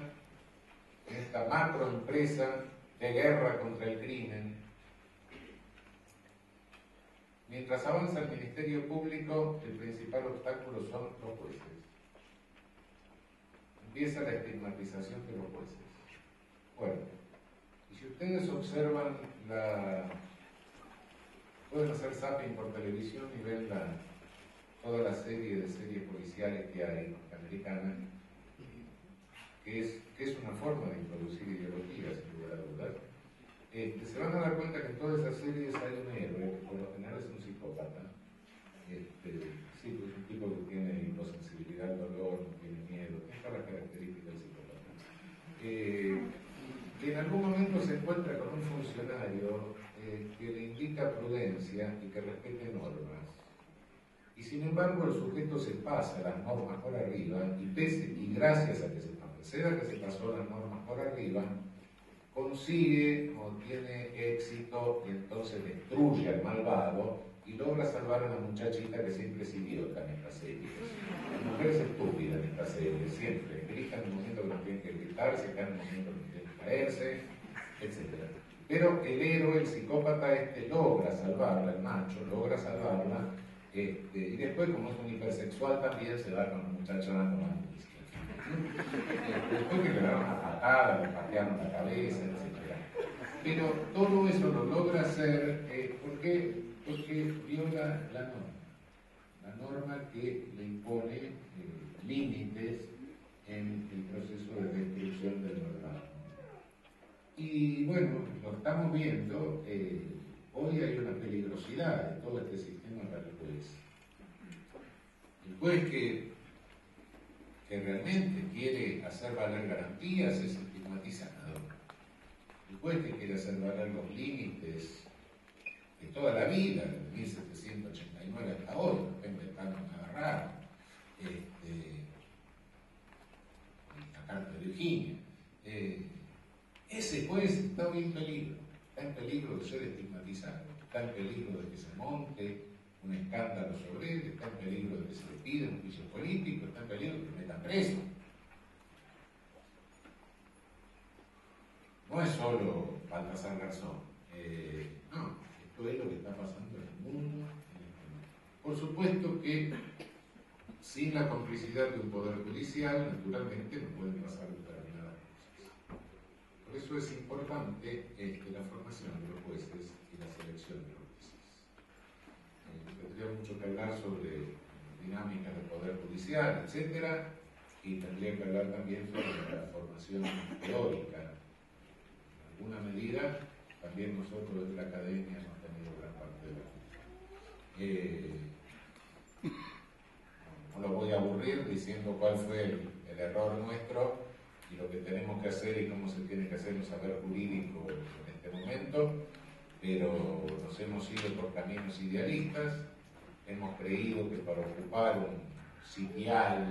en esta macroempresa de guerra contra el crimen? Mientras avanza el Ministerio Público, el principal obstáculo son los jueces. Empieza la estigmatización de los jueces. Bueno, y si ustedes observan pueden hacer zapping por televisión y ven toda la serie de series policiales que hay norteamericanas, que es una forma de introducir ideología, sin lugar a dudas, se van a dar cuenta que en todas esas series hay un héroe, que por lo general es un psicópata. Sí, pues es un tipo que tiene hiposensibilidad al dolor, no tiene miedo, tiene todas las características del psicópata. Que en algún momento se encuentra con un funcionario que le indica prudencia y que respete normas. Y sin embargo el sujeto se pasa las normas por arriba y gracias a que se pasó las normas por arriba, consigue o tiene éxito y entonces destruye al malvado y logra salvar a la muchachita que siempre es idiota en estas series. La mujer es estúpida en estas series, siempre. Grita en el momento que no tienen que gritar, se cae en el momento que no tienen que caerse, etc. Pero el héroe, el psicópata logra salvarla, el macho logra salvarla, y después, como es un hipersexual, también se va con la muchacha dando más música. Después que le daron una patada, le patearon la cabeza, etc. Pero todo eso lo logra hacer porque viola la norma que le impone límites en el proceso de destrucción del normal. Y bueno, lo estamos viendo, hoy hay una peligrosidad de todo este sistema para el juez. El juez que realmente quiere hacer valer garantías es estigmatizado. El juez que quiere hacer valer los límites de toda la vida, desde 1789 hasta hoy, los inventando nada raro, la Carta de Virginia, ese juez está hoy en peligro de ser estigmatizado, está en peligro de que se monte un escándalo sobre él, está en peligro de que se le pida un juicio político, está en peligro de que lo metan preso. No es solo Baltasar Garzón, no, esto es lo que está pasando en el mundo. Por supuesto que sin la complicidad de un poder judicial, naturalmente no pueden pasar determinadas cosas. Por eso es importante la formación de los jueces y la selección de los jueces. Tendría mucho que hablar sobre dinámicas de poder judicial, etc. Y tendría que hablar también sobre la formación teórica. En alguna medida, también nosotros desde la academia hemos tenido gran parte de la culpa. No lo voy a aburrir diciendo cuál fue el error nuestro y lo que tenemos que hacer y cómo se tiene que hacer un saber jurídico en este momento, pero nos hemos ido por caminos idealistas, hemos creído que para ocupar un sitial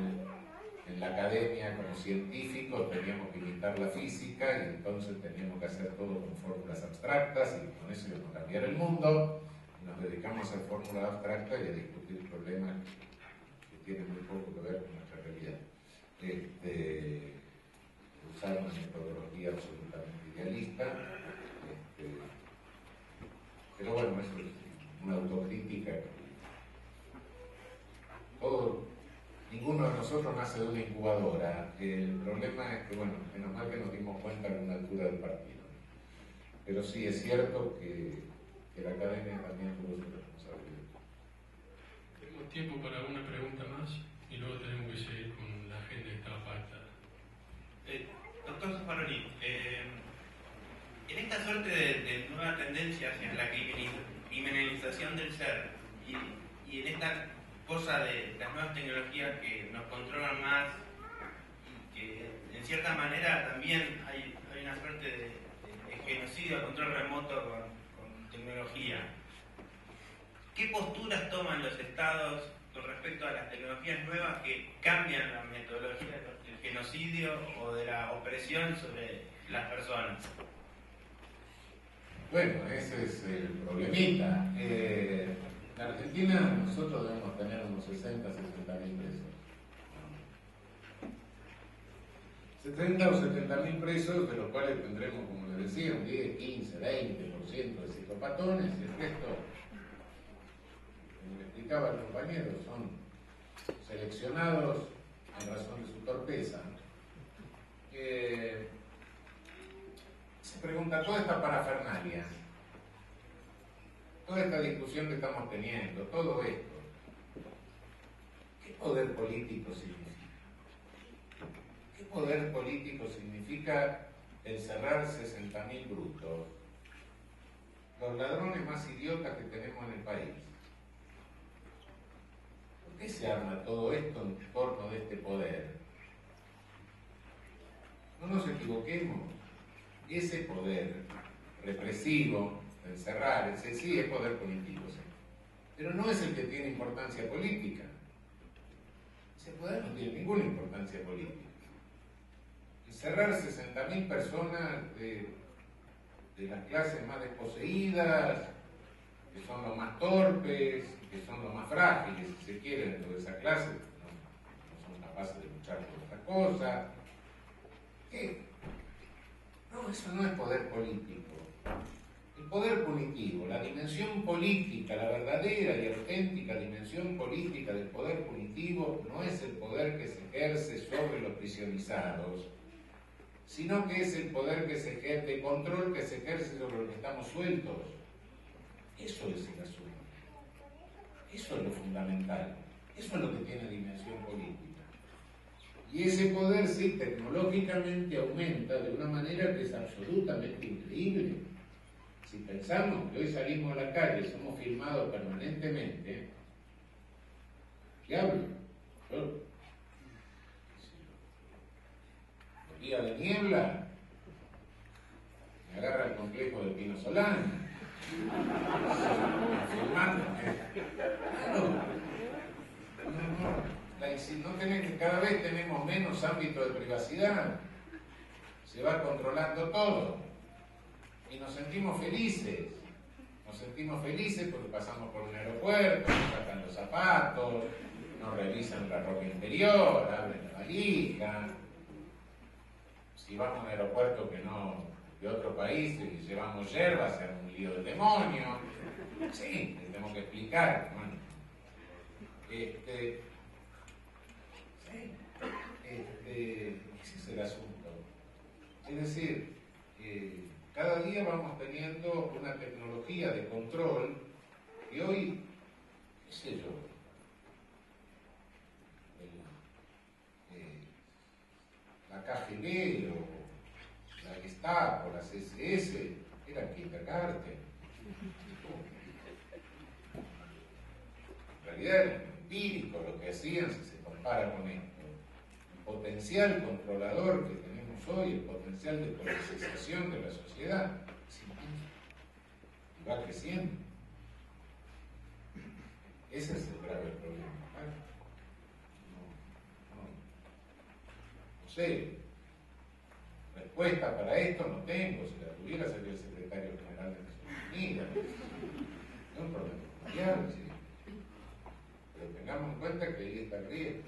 en la academia como científicos teníamos que imitar la física y entonces teníamos que hacer todo con fórmulas abstractas y con eso íbamos a cambiar el mundo. Nos dedicamos a hacer fórmulas abstractas y a discutir problemas que tienen muy poco que ver con nuestra realidad. Usar una metodología absolutamente idealista, pero bueno, eso es una autocrítica. Ninguno de nosotros nace de una incubadora. El problema es que, bueno, menos mal que nos dimos cuenta a una altura del partido. Pero sí, es cierto que la academia también tuvo su responsabilidad. Tenemos tiempo para una pregunta más y luego tenemos que seguir con la agenda que estaba pactada. Doctor Zaffaroni, En esta suerte de nueva tendencia hacia la criminalización del ser y en esta cosa de las nuevas tecnologías que nos controlan más y que en cierta manera también hay una suerte de genocidio, control remoto con tecnología. ¿Qué posturas toman los estados con respecto a las tecnologías nuevas que cambian la metodología del genocidio o de la opresión sobre las personas? Bueno, ese es el problemita. En Argentina nosotros debemos tener unos 60, 60 mil presos. 70 o 70 mil presos, de los cuales tendremos, como les decía, un 10, 15, 20% de psicopatones, y el resto, como me explicaba el compañero, son seleccionados en razón de su torpeza. Se pregunta, toda esta parafernalia, toda esta discusión que estamos teniendo, todo esto, ¿qué poder político significa? ¿Qué poder político significa encerrar 60.000 brutos? Los ladrones más idiotas que tenemos en el país. ¿Por qué se arma todo esto en torno de este poder? No nos equivoquemos. Ese poder represivo, de encerrar, ese sí es poder político, ¿sí? Pero no es el que tiene importancia política. Ese poder no tiene ninguna importancia política. Encerrar 60.000 personas de las clases más desposeídas, que son los más torpes, que son los más frágiles, si se quiere, dentro de esa clase, no son capaces de luchar por otra cosa. ¿Qué? No, eso no es poder político. El poder punitivo, la dimensión política, la verdadera y auténtica dimensión política del poder punitivo no es el poder que se ejerce sobre los prisionizados, sino que es el poder que se ejerce, de control que se ejerce sobre los que estamos sueltos. Eso es el asunto. Eso es lo fundamental. Eso es lo que tiene dimensión política. Y ese poder sí tecnológicamente aumenta de una manera que es absolutamente increíble. Si pensamos que hoy salimos a la calle, somos filmados permanentemente, ¿qué hablo? Yo, el día de niebla, me agarra el complejo de Pino Solano, filmándome. Claro. Cada vez tenemos menos ámbito de privacidad, se va controlando todo y nos sentimos felices porque pasamos por un aeropuerto, nos sacan los zapatos, nos revisan la ropa interior, abren la valija. Si vamos a un aeropuerto que no de otro país y llevamos hierbas, se hace un lío del demonio. Sí, les tenemos que explicar. Bueno, ese es el asunto. Es decir, cada día vamos teniendo una tecnología de control y hoy, qué sé yo, la KGB o la Gestapo, las SS, eran kindergarten. En realidad era empírico lo que hacían si se compara con esto. El potencial controlador que tenemos hoy, el potencial de politización de la sociedad, es inmenso. Y va creciendo. Ese es el grave problema. No sé. Respuesta para esto no tengo. Si la tuviera sería el secretario general de Naciones Unidas. Es un problema mundial, ¿sí? Pero tengamos en cuenta que ahí está el riesgo.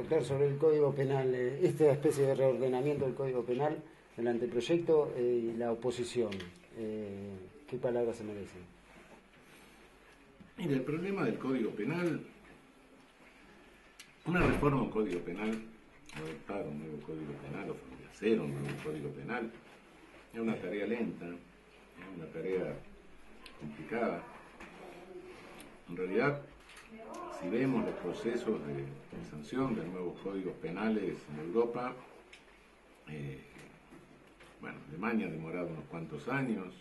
Doctor, sobre el Código Penal, esta especie de reordenamiento del Código Penal, el anteproyecto y la oposición, ¿qué palabras se merecen? Mira, el problema del Código Penal, una reforma a un Código Penal, adoptar un nuevo Código Penal o hacer un nuevo Código Penal, es una tarea lenta, es una tarea complicada. En realidad, si vemos los procesos de sanción de nuevos códigos penales en Europa, bueno, Alemania ha demorado unos cuantos años,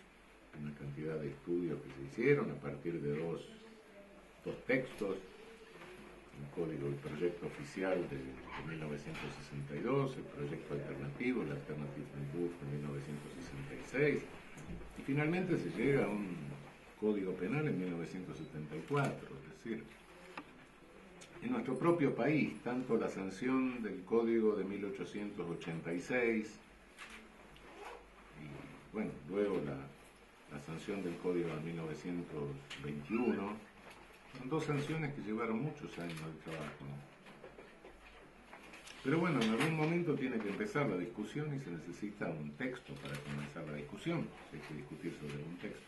una cantidad de estudios que se hicieron a partir de dos textos, el proyecto oficial de 1962, el proyecto alternativo, el Alternative Entwurf de 1966, y finalmente se llega a un código penal en 1974, es decir, en nuestro propio país, tanto la sanción del Código de 1886 y, bueno, luego la sanción del Código de 1921, son dos sanciones que llevaron muchos años de trabajo. Pero bueno, en algún momento tiene que empezar la discusión y se necesita un texto para comenzar la discusión, hay que discutir sobre un texto.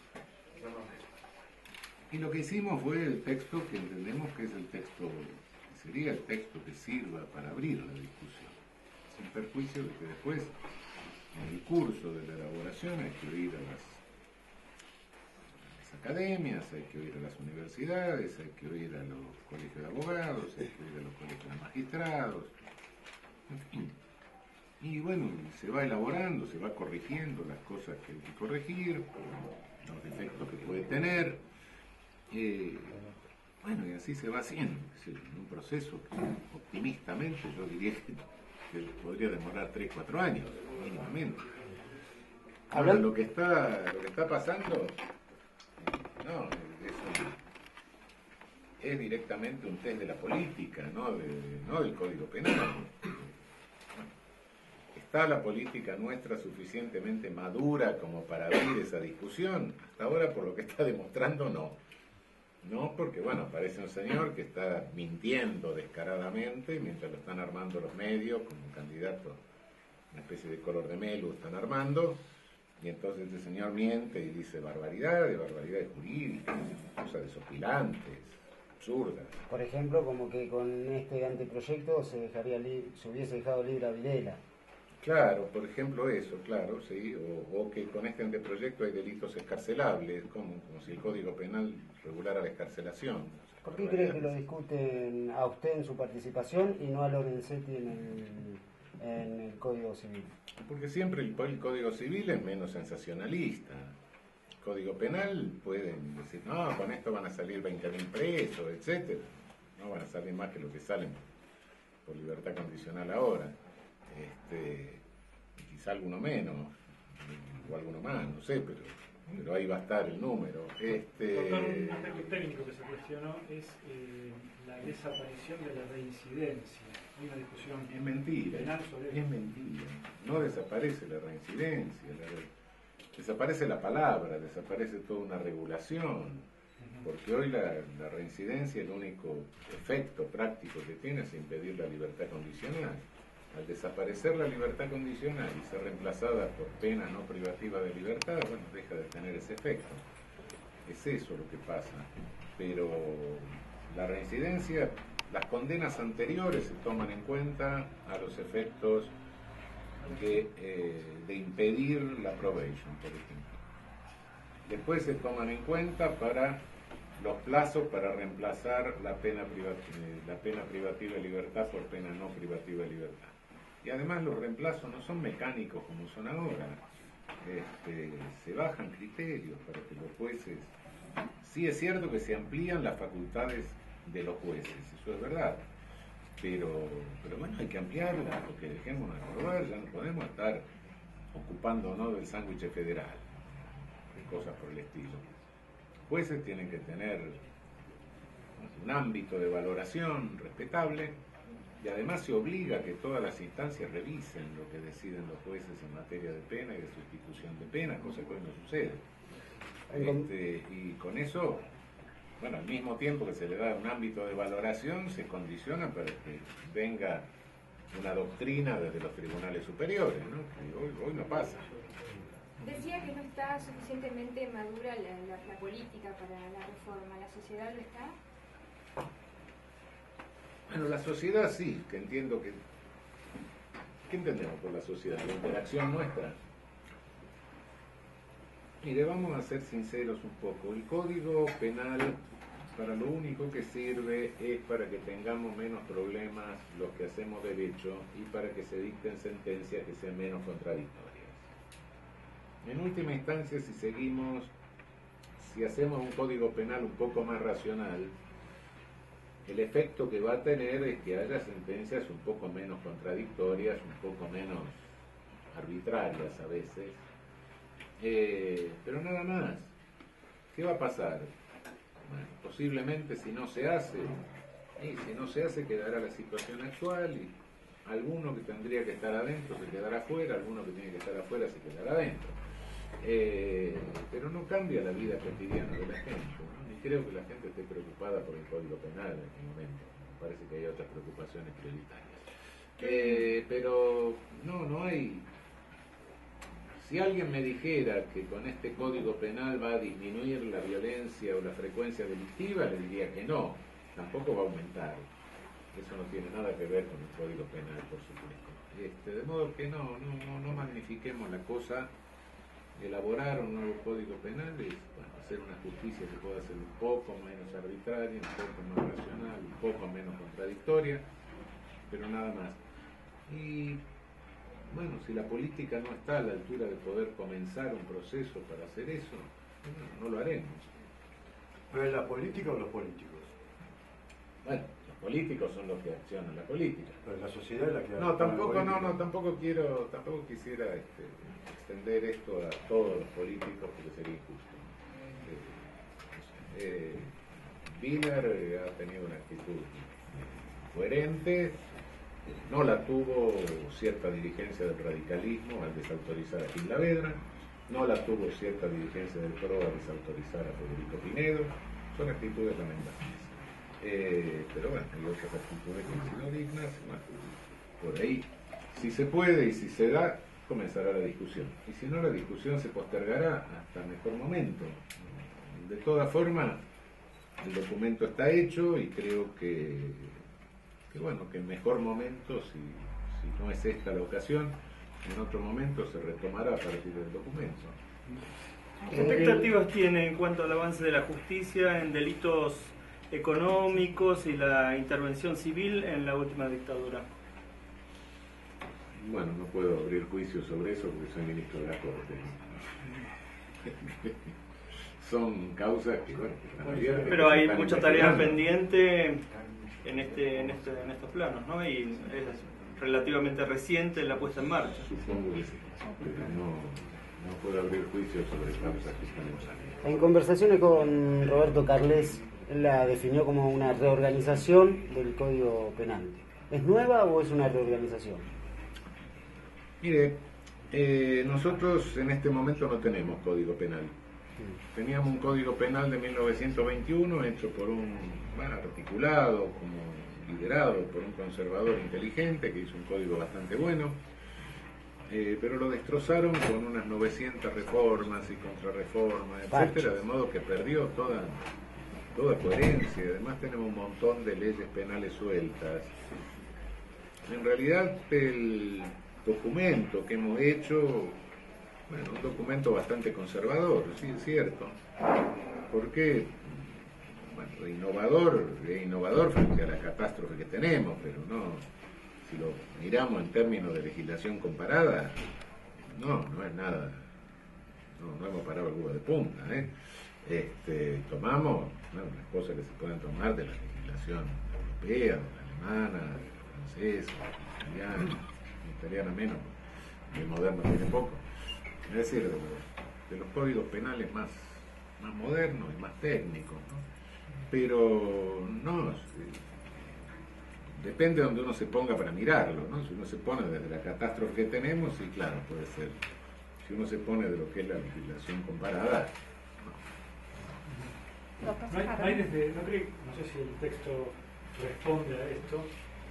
Y lo que hicimos fue el texto que entendemos que es el texto, que sería el texto que sirva para abrir la discusión, sin perjuicio de que después, en el curso de la elaboración, hay que oír a las academias, hay que oír a las universidades, hay que oír a los colegios de abogados, hay que oír a los colegios de magistrados, en fin. Y bueno, se va elaborando, se va corrigiendo las cosas que hay que corregir, los defectos que puede tener. Bueno, y así se va haciendo, es decir, un proceso que optimistamente yo diría que podría demorar 3-4 años, mínimamente. Ahora, lo que está pasando, no, es directamente un test de la política, no del Código Penal. ¿Está la política nuestra suficientemente madura como para abrir esa discusión? Hasta ahora, por lo que está demostrando, no. No, porque bueno, aparece un señor que está mintiendo descaradamente mientras lo están armando los medios como un candidato, una especie de color de mel, lo están armando, y entonces este señor miente y dice barbaridades jurídicas, cosas desopilantes, absurdas. Por ejemplo, como que con este anteproyecto se hubiese dejado libre a Vilela. Claro, por ejemplo eso, claro, sí, o que con este anteproyecto hay delitos escarcelables, como si el Código Penal regulara la escarcelación. ¿Por qué cree que lo discuten a usted en su participación y no a Lorenzetti en el Código Civil? Porque siempre el Código Civil es menos sensacionalista. El Código Penal pueden decir, no, con esto van a salir 20.000 presos, etcétera. No van a salir más que lo que salen por libertad condicional ahora. Quizá alguno menos, o alguno más, no sé, pero ahí va a estar el número. Doctor, un aspecto técnico que se cuestionó es la desaparición de la reincidencia. Hay una discusión es mentira, penal sobre eso. Es mentira. No desaparece la reincidencia, desaparece la palabra, desaparece toda una regulación, porque hoy la reincidencia, el único efecto práctico que tiene es impedir la libertad condicional. Al desaparecer la libertad condicional y ser reemplazada por pena no privativa de libertad, bueno, deja de tener ese efecto. Es eso lo que pasa. Pero la reincidencia, las condenas anteriores se toman en cuenta a los efectos de impedir la probation, por ejemplo. Después se toman en cuenta para los plazos para reemplazar la pena privativa de libertad por pena no privativa de libertad. Y además los reemplazos no son mecánicos como son ahora. Se bajan criterios para que los jueces... Sí es cierto que se amplían las facultades de los jueces, eso es verdad. Pero bueno, hay que ampliarlas, porque dejemos de acordar, ya no podemos estar ocupándonos del sándwich federal, de cosas por el estilo. Jueces tienen que tener un ámbito de valoración respetable, y además se obliga a que todas las instancias revisen lo que deciden los jueces en materia de pena y de sustitución de pena, cosa que hoy no sucede. Y con eso, bueno, al mismo tiempo que se le da un ámbito de valoración, se condiciona para que venga una doctrina desde los tribunales superiores, ¿no? Que hoy no pasa. Decía que no está suficientemente madura la política para la reforma. ¿La sociedad lo está? Bueno, la sociedad sí, que entiendo que... ¿Qué entendemos por la sociedad? La interacción nuestra. Mire, vamos a ser sinceros un poco. El Código Penal, para lo único que sirve es para que tengamos menos problemas los que hacemos derecho y para que se dicten sentencias que sean menos contradictorias. En última instancia, si hacemos un Código Penal un poco más racional, el efecto que va a tener es que haya sentencias un poco menos contradictorias, un poco menos arbitrarias a veces, pero nada más. ¿Qué va a pasar? Bueno, posiblemente si no se hace quedará la situación actual y alguno que tendría que estar adentro se quedará afuera, alguno que tiene que estar afuera se quedará adentro. Pero no cambia la vida cotidiana de la gente, ¿no? Ni creo que la gente esté preocupada por el Código Penal en este momento. Me parece que hay otras preocupaciones prioritarias. Pero no hay... Si alguien me dijera que con este Código Penal va a disminuir la violencia o la frecuencia delictiva, le diría que no, tampoco va a aumentar. Eso no tiene nada que ver con el Código Penal, por supuesto. De modo que no magnifiquemos la cosa. Elaborar un nuevo Código Penal es hacer una justicia que pueda ser un poco menos arbitraria, un poco más racional, un poco menos contradictoria, pero nada más. Y bueno, si la política no está a la altura de poder comenzar un proceso para hacer eso, no lo haremos. ¿Pero es la política o los políticos? Bueno, los políticos son los que accionan la política. Pero la sociedad es la que... Tampoco quisiera extender esto a todos los políticos porque sería injusto. Wiener ha tenido una actitud coherente, no la tuvo cierta dirigencia del radicalismo al desautorizar a Gil Lavedra, no la tuvo cierta dirigencia del PRO al desautorizar a Federico Pinedo. Son actitudes lamentables. Pero bueno, hay otras actitudes que han sido dignas. Bueno, por ahí, si se puede y si se da, comenzará la discusión. Y si no, la discusión se postergará hasta mejor momento. De todas formas, el documento está hecho y creo que en mejor momento, si no es esta la ocasión, en otro momento se retomará a partir del documento. ¿Qué expectativas tiene en cuanto al avance de la justicia en delitos económicos y la intervención civil en la última dictadura? Bueno, no puedo abrir juicio sobre eso porque soy ministro de la Corte. Son causas que, bueno, la mayoría de pero hay están mucha tarea investigando. pendiente en estos planos, ¿no? Y es relativamente reciente la puesta en marcha. Supongo que sí, pero no puedo abrir juicio sobre causas que están en salida. En conversaciones con Roberto Carles, él la definió como una reorganización del Código Penal. ¿Es nueva o es una reorganización? Mire, nosotros en este momento no tenemos Código Penal. Teníamos un Código Penal de 1921 hecho por articulado, como liderado por un conservador inteligente que hizo un código bastante bueno, pero lo destrozaron con unas 900 reformas y contrarreformas, etcétera, de modo que perdió toda coherencia. Además tenemos un montón de leyes penales sueltas. En realidad el documento que hemos hecho, un documento bastante conservador, sí es cierto, porque innovador frente a la catástrofe que tenemos, pero no, si lo miramos en términos de legislación comparada, no es nada, no hemos parado el huevo de punta, tomamos las cosas que se pueden tomar de la legislación europea, de la alemana, de la francesa, de la italiana menos, de moderna tiene poco. Es decir, de los códigos penales más modernos y más técnicos, ¿no? Pero depende de donde uno se ponga para mirarlo, ¿no? Si uno se pone desde la catástrofe que tenemos, sí, claro, puede ser. Si uno se pone de lo que es la legislación comparada, No hay desde, no sé si el texto responde a esto,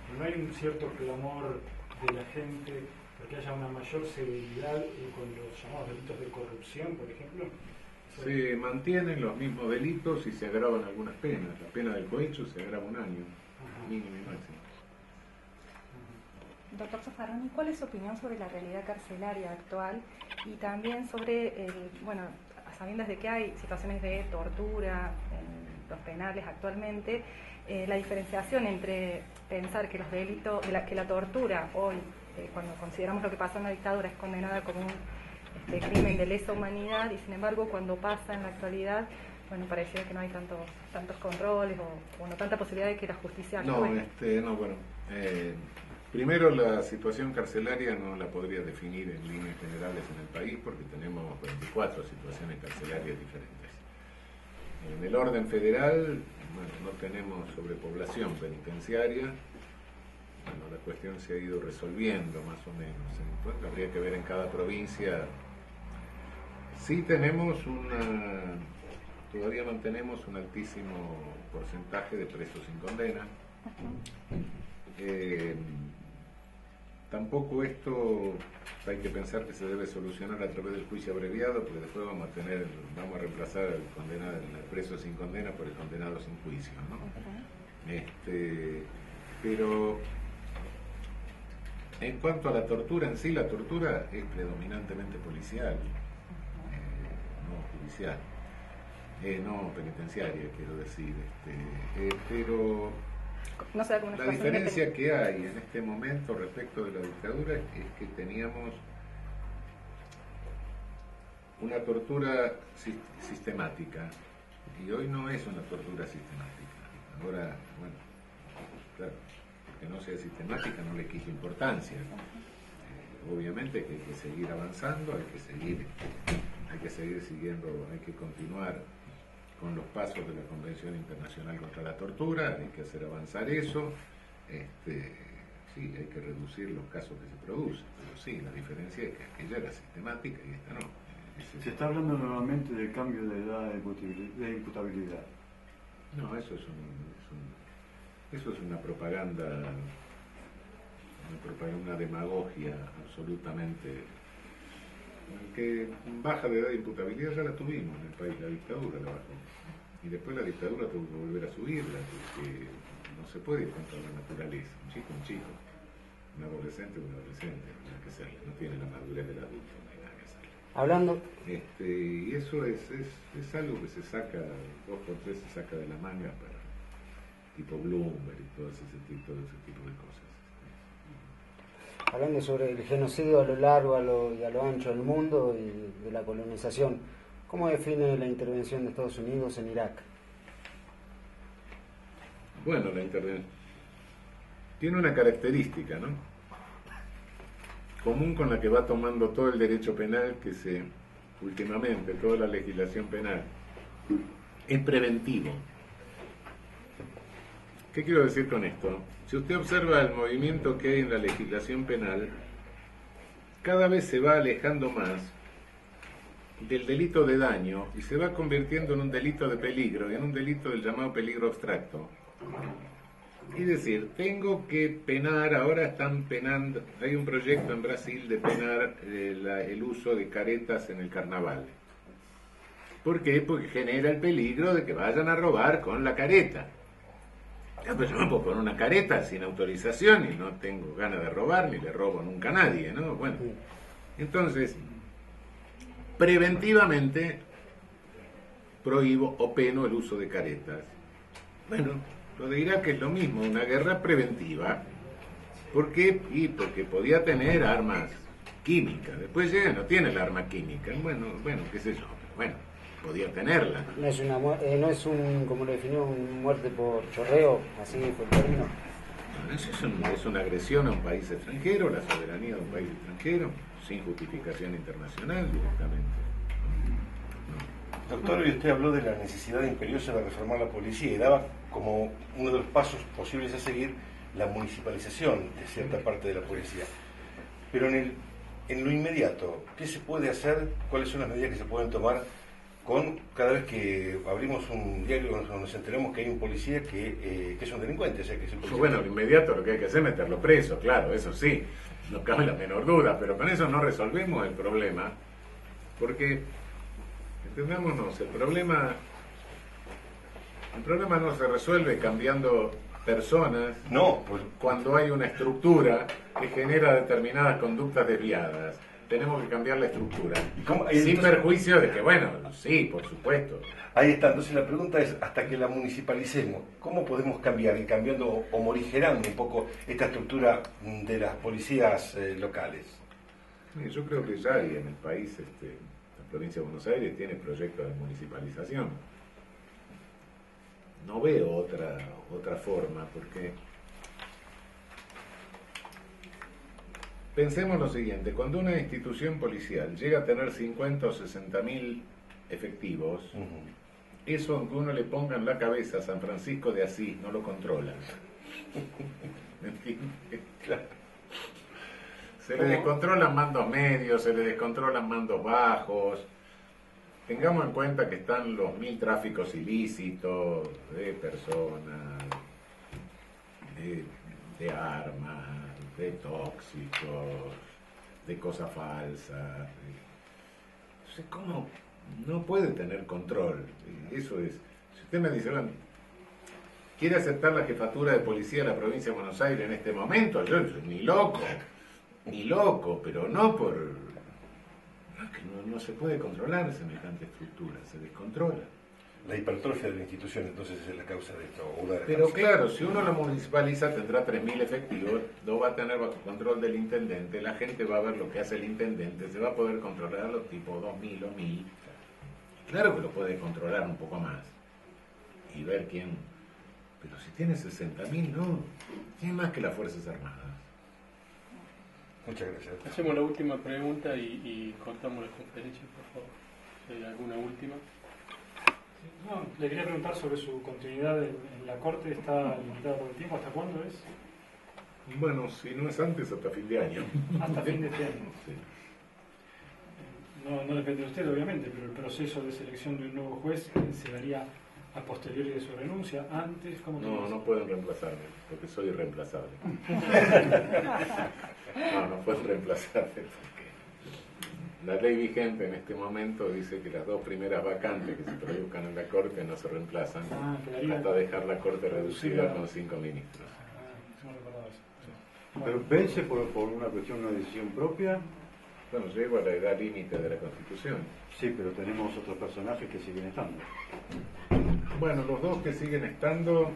pero no hay un cierto clamor de la gente porque haya una mayor severidad con los llamados delitos de corrupción, por ejemplo. Se mantienen los mismos delitos y se agravan algunas penas. La pena del cohecho se agrava 1 año, mínimo y máximo. Doctor Zaffaroni, ¿cuál es su opinión sobre la realidad carcelaria actual y también sobre, bueno, a sabiendas de que hay situaciones de tortura en los penales actualmente, la diferenciación entre pensar que los delitos, que la tortura hoy, cuando consideramos lo que pasó en la dictadura, es condenada como un crimen de lesa humanidad y sin embargo cuando pasa en la actualidad, bueno, pareciera que no hay tantos controles o no tanta posibilidad de que la justicia actúe? Primero, la situación carcelaria no la podría definir en líneas generales en el país porque tenemos 24 situaciones carcelarias diferentes. En el orden federal, bueno, no tenemos sobrepoblación penitenciaria. Bueno, la cuestión se ha ido resolviendo más o menos. Entonces, habría que ver en cada provincia. Sí tenemos todavía mantenemos un altísimo porcentaje de presos sin condena. Tampoco esto hay que pensar que se debe solucionar a través del juicio abreviado, porque después vamos a reemplazar al preso sin condena por el condenado sin juicio, ¿no? Pero en cuanto a la tortura en sí, la tortura es predominantemente policial, no judicial, no penitenciaria, quiero decir, pero no sé, la diferencia que hay en este momento respecto de la dictadura es que teníamos una tortura sistemática y hoy no es una tortura sistemática. Ahora, bueno, claro, que no sea sistemática no le quito importancia. Obviamente que hay que seguir avanzando, hay que seguir siguiendo, hay que continuar con los pasos de la Convención Internacional contra la Tortura, hay que hacer avanzar eso, sí, hay que reducir los casos que se producen, pero sí, la diferencia es que aquella era sistemática y esta no. Se está hablando nuevamente del cambio de edad de imputabilidad. No, eso es una propaganda, una demagogia absolutamente. Que baja de edad de imputabilidad ya la tuvimos en el país, la dictadura la bajó. Y después la dictadura tuvo que volver a subirla, porque no se puede ir contra la naturaleza. Un chico, un adolescente, nada que hacerle, no tiene la madurez del adulto, no hay nada que hacerle. Hablando. Y eso es algo que se saca, 2 por 3 se saca de la manga para tipo Bloomberg y todo ese tipo de cosas. Hablando sobre el genocidio a lo largo y a lo ancho del mundo y de la colonización, ¿cómo define la intervención de Estados Unidos en Irak? Bueno, la intervención tiene una característica, ¿no? Común con la que va tomando todo el derecho penal últimamente, toda la legislación penal, es preventivo. ¿Qué quiero decir con esto? Si usted observa el movimiento que hay en la legislación penal, cada vez se va alejando más del delito de daño y se va convirtiendo en un delito de peligro, en un delito del llamado peligro abstracto. Es decir, tengo que penar, ahora están penando, hay un proyecto en Brasil de penar el uso de caretas en el carnaval. ¿Por qué? Porque genera el peligro de que vayan a robar con la careta. Pues yo me puedo poner una careta sin autorización y no tengo ganas de robar, ni le robo nunca a nadie, ¿no? Bueno, entonces, preventivamente prohíbo o peno el uso de caretas. Bueno, lo de Irak es lo mismo, una guerra preventiva. ¿Por qué? Y porque podía tener armas químicas. Después llega, no tiene el arma química. Bueno, qué sé yo. Bueno, podía tenerla. No es como lo definió, una muerte por chorreo, así fue el término. Es una agresión a un país extranjero, la soberanía de un país extranjero, sin justificación internacional directamente. Doctor, hoy usted habló de la necesidad imperiosa de reformar la policía y daba como uno de los pasos posibles a seguir la municipalización de cierta parte de la policía. Pero en lo inmediato, ¿qué se puede hacer? ¿Cuáles son las medidas que se pueden tomar con cada vez que abrimos un diario nos enteramos que hay un policía que es un delincuente, o sea, que es un policía. Bueno, de inmediato lo que hay que hacer es meterlo preso, claro, eso sí, no cabe la menor duda, pero con eso no resolvemos el problema, porque, entendámonos, el problema no se resuelve cambiando personas, no, pues, cuando hay una estructura que genera determinadas conductas desviadas. Tenemos que cambiar la estructura. Sin perjuicio de que, bueno, sí, por supuesto. Ahí está, entonces la pregunta es, hasta que la municipalicemos, ¿cómo podemos cambiar, y cambiando o morigerando un poco esta estructura de las policías locales? Yo creo que ya hay en el país, la provincia de Buenos Aires tiene proyectos de municipalización. No veo otra forma, porque pensemos lo siguiente: cuando una institución policial llega a tener 50 o 60.000 efectivos, eso, aunque uno le ponga en la cabeza a San Francisco de Asís, no lo controla. ¿Me entiendes? Claro. Se le descontrolan mandos medios, se le descontrolan mandos bajos. Tengamos en cuenta que están los 1000 tráficos ilícitos de personas, de armas, de tóxicos, de cosas falsas. Entonces, ¿cómo no puede tener control? Eso es. Si usted me dice, bueno, ¿quiere aceptar la jefatura de policía de la provincia de Buenos Aires en este momento? Yo ni loco, pero no por... No se puede controlar semejante estructura, se descontrola. La hipertrofia de la institución, entonces, es la causa de esto. Pero claro, si uno lo municipaliza tendrá 3.000 efectivos, lo va a tener bajo control del intendente, la gente va a ver lo que hace el intendente, se va a poder controlar a los tipos 2.000 o 1.000. Claro que lo puede controlar un poco más y ver quién. Pero si tiene 60.000, no, tiene más que las Fuerzas Armadas. Muchas gracias. Hacemos la última pregunta y cortamos la conferencia, por favor. Si hay alguna última. No, le quería preguntar sobre su continuidad en la Corte. ¿Está limitada por el tiempo? ¿Hasta cuándo es? Bueno, si no es antes, hasta fin de año. Hasta fin de este año. Sí. No depende de usted, obviamente, pero el proceso de selección de un nuevo juez se daría a posteriori de su renuncia, antes, ¿cómo? No pueden reemplazarme, porque soy irreemplazable. No pueden reemplazarme, porque la ley vigente en este momento dice que las 2 primeras vacantes que se produzcan en la Corte no se reemplazan hasta dejar la Corte reducida con 5 ministros. No recordaba eso. Sí. Pero vence por una cuestión, una decisión propia. Bueno, llego a la edad límite de la Constitución. Sí, pero tenemos otros personajes que siguen estando. Bueno, los 2 que siguen estando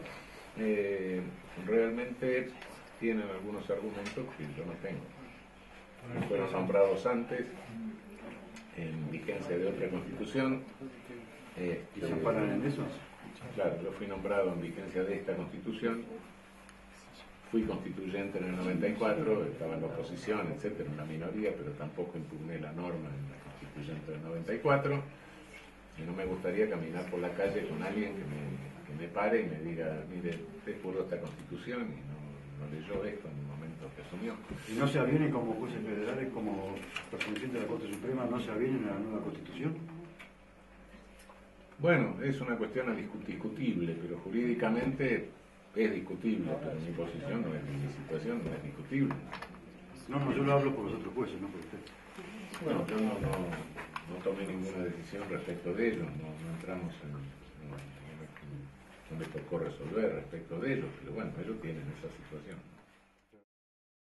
realmente tienen algunos argumentos que yo no tengo. Fueron nombrados antes, en vigencia de otra Constitución. ¿Y se amparan en eso? Claro, yo fui nombrado en vigencia de esta Constitución. Fui constituyente en el 94, estaba en la oposición, etcétera, en la minoría, pero tampoco impugné la norma en la constituyente del 94. Y no me gustaría caminar por la calle con alguien que me pare y me diga, mire, usted juró esta Constitución y no leyó esto en el momento que asumió. ¿Y no se avienen como jueces federales, como presidente de la Corte Suprema, no se avienen a la nueva Constitución? Bueno, es una cuestión discutible, pero jurídicamente es discutible, pero mi posición no es, mi situación no es discutible. No, yo lo hablo por los otros jueces, no por usted. Bueno, yo no tomé ninguna decisión respecto de ellos, no entramos en me tocó resolver respecto de ellos, pero bueno, ellos tienen esa situación.